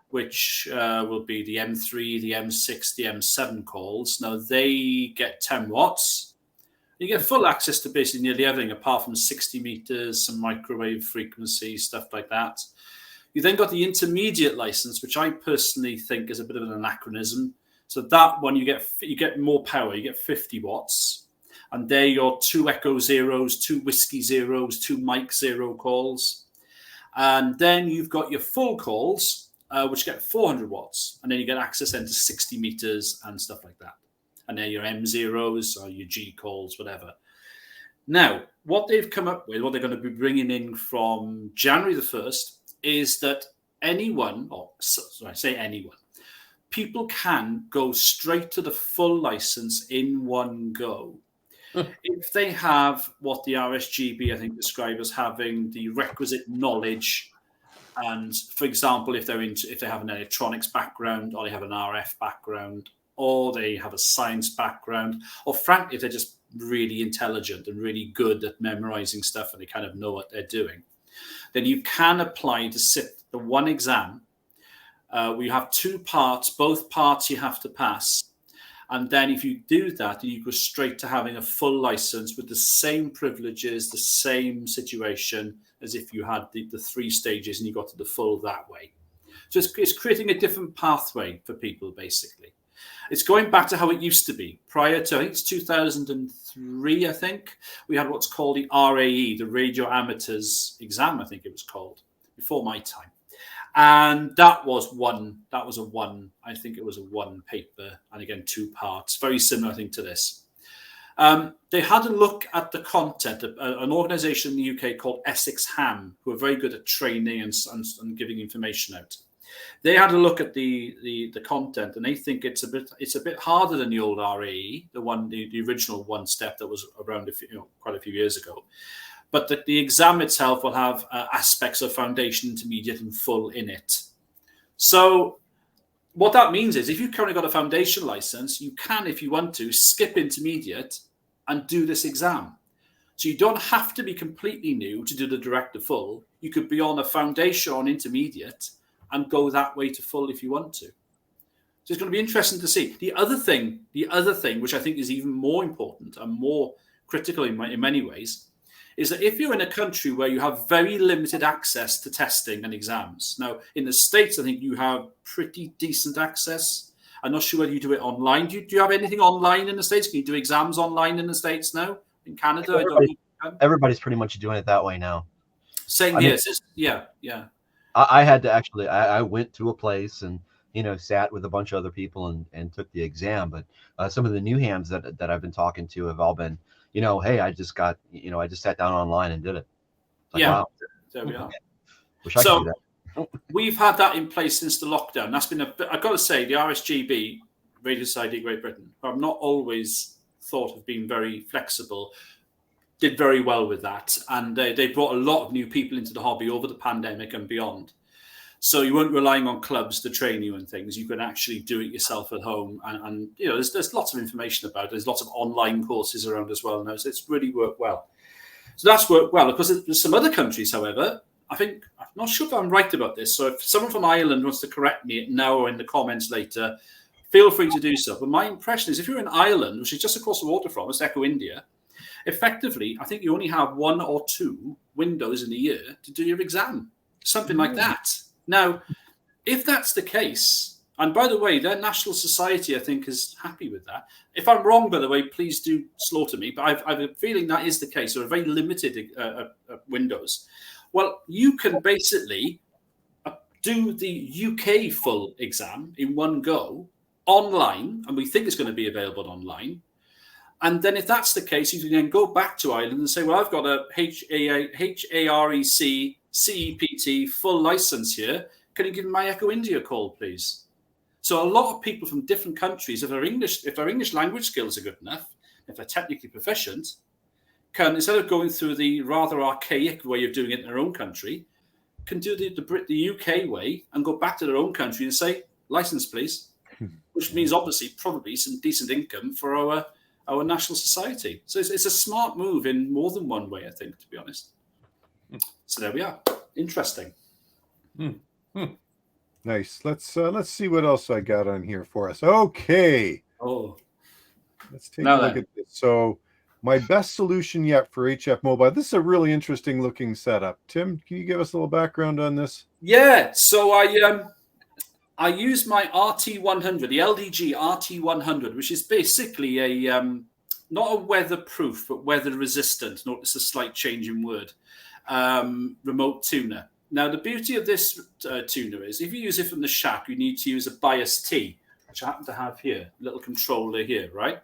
which will be the M3, the M6, the M7 calls. Now, they get 10 watts. You get full access to basically nearly everything apart from 60 meters, some microwave frequencies, stuff like that. You then got the intermediate license, which I personally think is a bit of an anachronism. So that one, you get more power. You get 50 watts. And they're your 2 Echo Zeros, 2 Whiskey Zeros, 2 Mike Zero calls. And then you've got your full calls, which get 400 watts. And then you get access then to 60 meters and stuff like that. And they're your M zeros or your G calls, whatever. Now, what they've come up with, what they're going to be bringing in from January the 1st, is that anyone, or sorry, I say anyone, people can go straight to the full license in one go. If they have what the RSGB, I think, describe as having the requisite knowledge, and for example, if they have an electronics background, or they have an RF background, or they have a science background, or frankly, if they're just really intelligent and really good at memorizing stuff and they kind of know what they're doing, then you can apply to sit the one exam. We have 2 parts, both parts you have to pass. And then if you do that, you go straight to having a full license with the same privileges, the same situation as if you had the 3 stages and you got to the full that way. So it's creating a different pathway for people, basically. It's going back to how it used to be. Prior to, I think it's 2003, I think, we had what's called the RAE, the Radio Amateurs Exam, I think it was called, before my time. And that was a one paper, and again, 2 parts, very similar, I think, to this. They had a look at the content, an organization in the UK called Essex Ham, who are very good at training and giving information out. They had a look at the content, and they think it's a bit harder than the old RAE, the original 1 step that was around quite a few years ago. But the exam itself will have aspects of foundation, intermediate, and full in it. So what that means is if you've currently got a foundation license, you can, if you want to, skip intermediate and do this exam. So you don't have to be completely new to do the direct to full. You could be on a foundation or an intermediate and go that way to full if you want to. So it's going to be interesting to see. The other thing, which I think is even more important and more critical in many ways, is that if you're in a country where you have very limited access to testing and exams. Now, in the States, I think you have pretty decent access. I'm not sure whether you do it online. Do you have anything online in the States? Can you do exams online in the States now? In Canada? Everybody's pretty much doing it that way now. Same here. Yeah. I had to actually, I went to a place and, sat with a bunch of other people and took the exam. But some of the new hams that I've been talking to have all been, hey, I just sat down online and did it. Like, yeah. Wow. There we are. Wish I could do that. We've had that in place since the lockdown. That's been I've got to say, the RSGB, Radio Society Great Britain, who I've not always thought of being very flexible, did very well with that. And they brought a lot of new people into the hobby over the pandemic and beyond. So you weren't relying on clubs to train you and things. You could actually do it yourself at home. And there's lots of information about it. There's lots of online courses around as well now. So it's really worked well. So that's worked well. Of course, there's some other countries, however, I'm not sure if I'm right about this. So if someone from Ireland wants to correct me now or in the comments later, feel free to do so. But my impression is if you're in Ireland, which is just across the water from us, Echo India, effectively, I think you only have 1 or 2 windows in a year to do your exam, something like that. Now, if that's the case, and by the way, their national society, I think, is happy with that. If I'm wrong, by the way, please do slaughter me, but I have a feeling that is the case. There are very limited windows. Well, you can basically do the UK full exam in one go online, and we think it's going to be available online. And then if that's the case, you can then go back to Ireland and say, well, I've got a HAREC CEPT full license here. Can you give my Echo India a call, please? So a lot of people from different countries, if their English language skills are good enough, if they're technically proficient, can, instead of going through the rather archaic way of doing it in their own country, can do the UK way and go back to their own country and say, license, please, which means obviously probably some decent income for our national society. So it's a smart move in more than one way, I think, to be honest. So there we are. Interesting. Nice. Let's see what else I got on here for us. Okay. Oh, Let's take a look at this. So My best solution yet for HF Mobile. This is a really interesting looking setup. Tim, can you give us a little background on this? Yeah, so I use my RT100, the LDG RT100, which is basically a not a weatherproof but weather resistant. Notice a slight change in word. Remote tuner. Now the beauty of this tuner is if you use it from the shack, you need to use a bias T, which I happen to have here, a little controller here, right?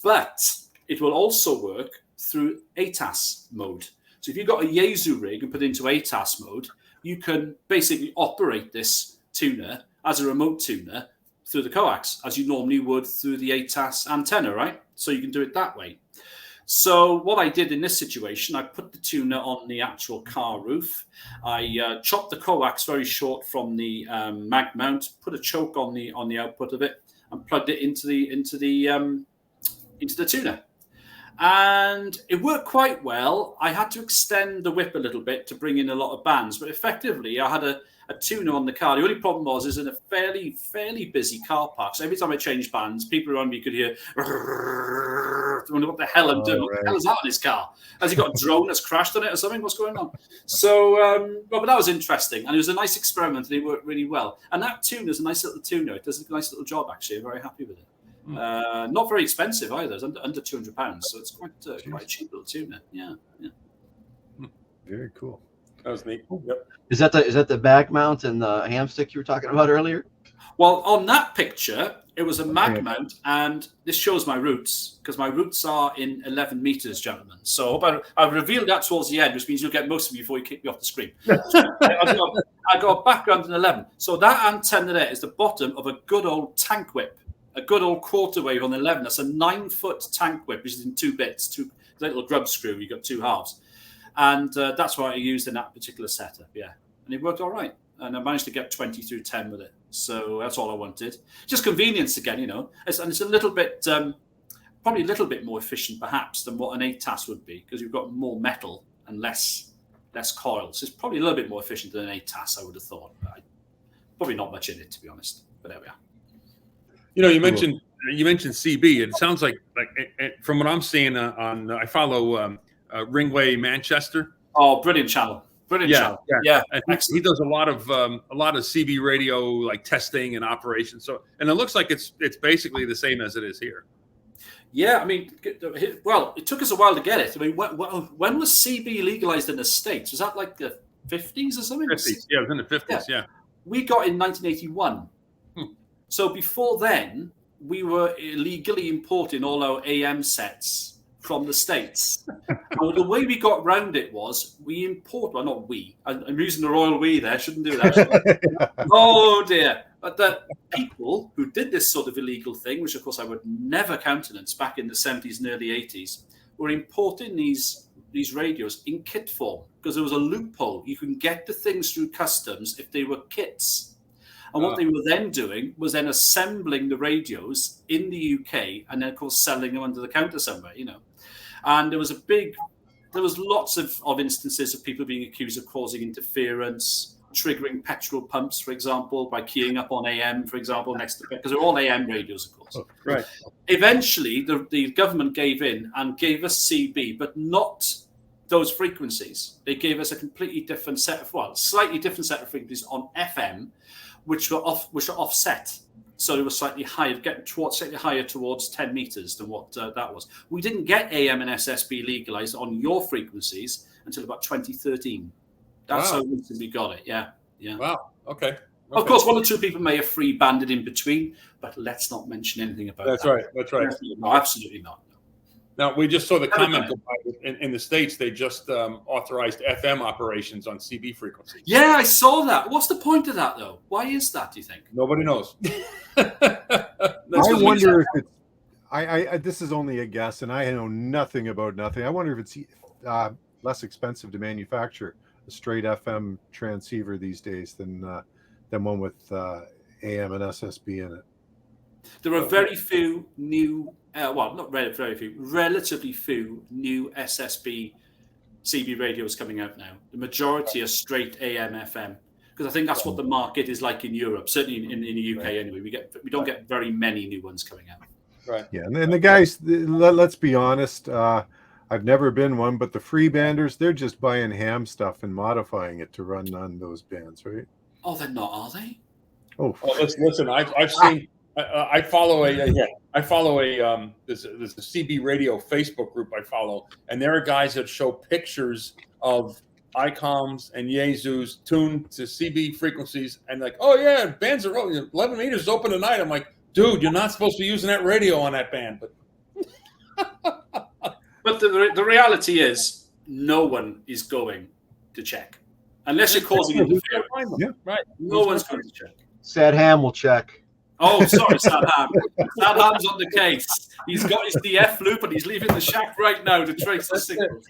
But it will also work through ATAS mode. So if you've got a Yaesu rig and put it into ATAS mode, you can basically operate this tuner as a remote tuner through the coax, as you normally would through the ATAS antenna, right? So you can do it that way. So what I did in this situation, I put the tuner on the actual car roof. I chopped the coax very short from the mag mount, put a choke on the output of it, and plugged it into the tuner. And it worked quite well. I had to extend the whip a little bit to bring in a lot of bands, but effectively I had a tuner on the car. The only problem was in a fairly busy car park. So every time I changed bands, people around me could hear, I wonder what the hell I'm doing. What the hell is that on his car? Has he got a drone that's crashed on it or something? What's going on? So, but that was interesting. And it was a nice experiment and it worked really well. And that tuner is a nice little tuner. It does a nice little job, actually. I'm very happy with it. Not very expensive either. It's under £200, so it's quite a cheap little tuner. Yeah. Very cool. That was neat. Yep. Is that the mag mount and the ham stick you were talking about earlier? Well, on that picture, it was a mag mount, and this shows my roots because my roots are in 11 meters, gentlemen. So I've revealed that towards the end, which means you'll get most of me before you kick me off the screen. I got a background in 11. So that antenna there is the bottom of a good old tank whip. A good old quarter wave on 11. That's a 9-foot tank whip, which is in 2 bits, two little grub screw. You got 2 halves, and that's what I used in that particular setup. Yeah, and it worked all right. And I managed to get 20 through 10 with it. So that's all I wanted. Just convenience again, you know. It's a little bit, probably a little bit more efficient, perhaps, than what an ATAS would be, because you've got more metal and less coil. So it's probably a little bit more efficient than an ATAS, I would have thought. But probably not much in it, to be honest. But there we are. You know, you mentioned CB. It sounds like from what I'm seeing on I follow Ringway Manchester. Oh, brilliant channel. Channel. Yeah. He does a lot of CB radio like testing and operations. So, and it looks like it's basically the same as it is here. Yeah, I mean, well, it took us a while to get it. I mean, when was CB legalized in the States? Was that like the 50s or something? 50s. Yeah, it was in the 50s. Yeah. We got in 1981. So before then, we were illegally importing all our AM sets from the States. And the way we got around it was we import, well, not we. I'm using the royal we there. Shouldn't do that. Oh, dear. But the people who did this sort of illegal thing, which, of course, I would never countenance back in the 70s and early 80s, were importing these radios in kit form because there was a loophole. You can get the things through customs if they were kits. And what they were then doing was then assembling the radios in the UK and then, of course, selling them under the counter somewhere, you know. And there was lots of instances of people being accused of causing interference, triggering petrol pumps, for example, by keying up on AM, for example, next to because they're all AM radios, of course. Oh, right. Eventually, the government gave in and gave us CB, but not those frequencies. They gave us a completely different slightly different set of frequencies on FM, which were offset, so they were slightly higher, slightly higher towards 10 meters than what that was. We didn't get AM and SSB legalized on your frequencies until about 2013. That's how recent we got it. Yeah. Wow. Okay. Of course, 1 or 2 people may have free banded in between, but let's not mention anything about that. That's right. No, absolutely not. Now, we just saw the comment in the States, they just authorized FM operations on CB frequencies. Yeah, I saw that. What's the point of that, though? Why is that, do you think? Nobody knows. I wonder if it's, this is only a guess, and I know nothing about nothing. I wonder if it's less expensive to manufacture a straight FM transceiver these days than one with AM and SSB in it. There are very few new, not very few, relatively few new SSB CB radios coming out now. The majority are straight AM FM because I think that's what the market is like in Europe, certainly in the UK anyway. We don't get very many new ones coming out. Right. Yeah, and the guys, let's be honest. I've never been one, but the free banders, they're just buying ham stuff and modifying it to run on those bands, right? Oh, they're not, are they? Oh, Listen. I've seen. I follow there's a CB radio Facebook group I follow, and there are guys that show pictures of ICOMs and Yezus tuned to CB frequencies, and like, oh yeah, bands are 11 meters open tonight. I'm like, dude, you're not supposed to be using that radio on that band, but. But the reality is, no one is going to check unless you're causing interference. Yeah. Right. No one's going to check. Sad Ham will check. Oh, sorry, Sadham. Sadham's on the case. He's got his DF loop and he's leaving the shack right now to trace the signal.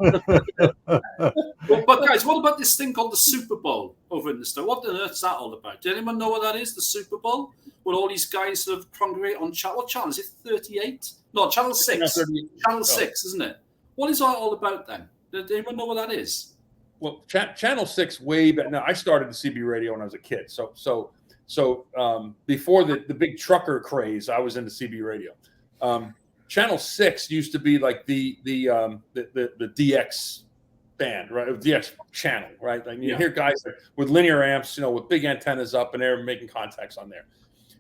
But guys, what about this thing called the Super Bowl over in the store? What on earth is that all about? Does anyone know what that is? The Super Bowl? Where all these guys sort of congregate on channel. What channel is it? 38? No, channel 6. Channel 6, isn't it? What is that all about then? Does anyone know what that is? Well, channel 6 way back. Now, I started the CB radio when I was a kid. So before the big trucker craze, I was into CB radio. Channel 6 used to be like the DX band, right? DX channel, right? Like you hear guys with linear amps, with big antennas up, and they're making contacts on there.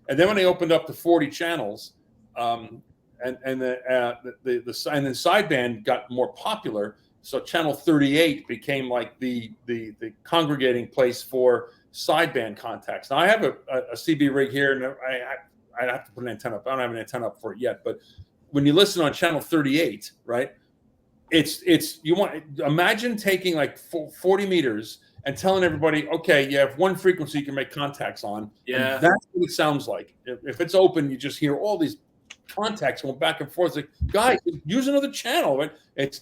And then when they opened up to 40 channels, and then sideband got more popular. So channel 38 became like the congregating place for sideband contacts. Now I have a CB rig here, and I have to put an antenna up. I don't have an antenna up for it yet, but when you listen on channel 38, right? Imagine taking like 40 meters and telling everybody, okay, you have one frequency you can make contacts on. Yeah, that's what it sounds like. If it's open, you just hear all these contacts going back and forth. It's like, guys, use another channel. Right? It's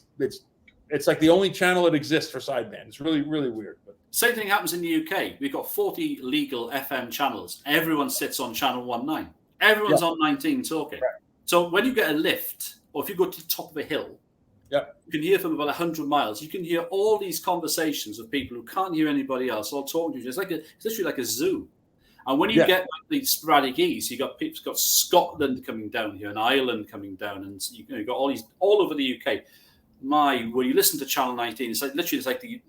like the only channel that exists for sideband. It's really, really weird. But same thing happens in the UK. We've got 40 legal FM channels. Everyone sits on channel 19. Everyone's on 19 talking. Right. So when you get a lift, or if you go to the top of a hill, you can hear from about 100 miles. You can hear all these conversations of people who can't hear anybody else all talking to you. It's literally like a zoo. And when you get the sporadic ease, you've got Scotland coming down here and Ireland coming down, and you've got all these all over the UK. When you listen to Channel 19, it's like literally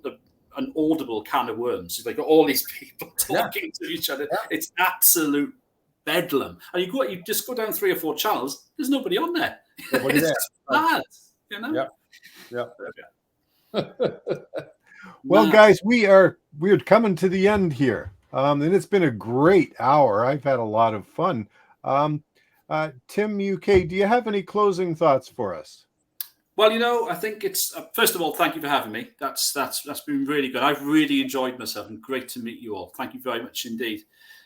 an audible can of worms. It's like all these people talking to each other. Yeah. It's absolute bedlam. And you just go down 3 or 4 channels. There's nobody on there. Nobody there. Mad, Yeah. Well, guys, we're coming to the end here. And it's been a great hour. I've had a lot of fun. Tim, UK, do you have any closing thoughts for us? Well, I think it's first of all, thank you for having me. That's been really good. I've really enjoyed myself, and great to meet you all. Thank you very much indeed.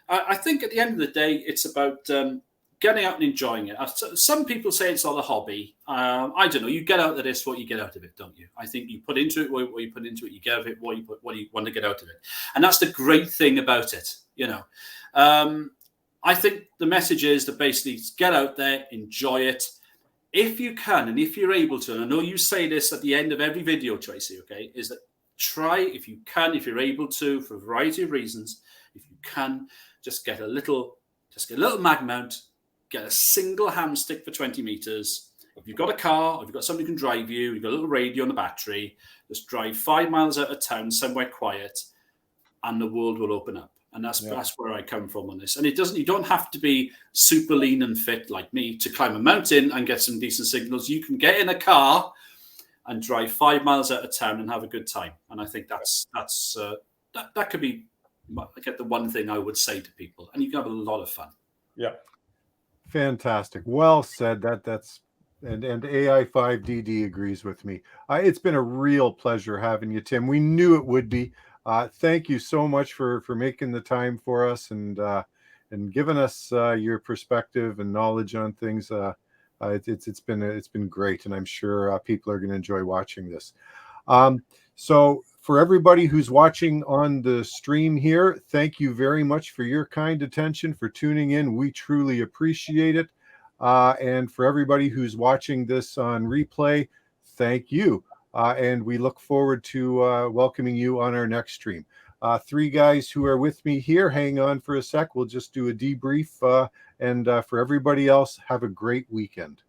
I think at the end of the day, it's about getting out and enjoying it. Some people say it's not a hobby. I don't know. You get out of this what you get out of it, don't you? I think you put into it what you put into it. You get out of it what you want to get out of it, and that's the great thing about it. I think the message is to basically get out there, enjoy it. If you can, and if you're able to, and I know you say this at the end of every video, Tracy, okay, is that try, if you can, if you're able to, for a variety of reasons, if you can, just get a little mag mount, get a single ham stick for 20 meters. If you've got a car, if you've got somebody who can drive you, you've got a little radio on the battery, just drive 5 miles out of town, somewhere quiet, and the world will open up. And that's where I come from on this. And you don't have to be super lean and fit like me to climb a mountain and get some decent signals. You can get in a car and drive 5 miles out of town and have a good time. And I think that could be the one thing I would say to people. And you can have a lot of fun. Yeah. Fantastic. Well said. That's and AI5DD agrees with me. It's been a real pleasure having you, Tim. We knew it would be. Thank you so much for making the time for us and giving us your perspective and knowledge on things. It's been great, and I'm sure people are going to enjoy watching this. So for everybody who's watching on the stream here, thank you very much for your kind attention, for tuning in. We truly appreciate it. And for everybody who's watching this on replay, thank you. And we look forward to welcoming you on our next stream. Three guys who are with me here, hang on for a sec. We'll just do a debrief. And for everybody else, have a great weekend.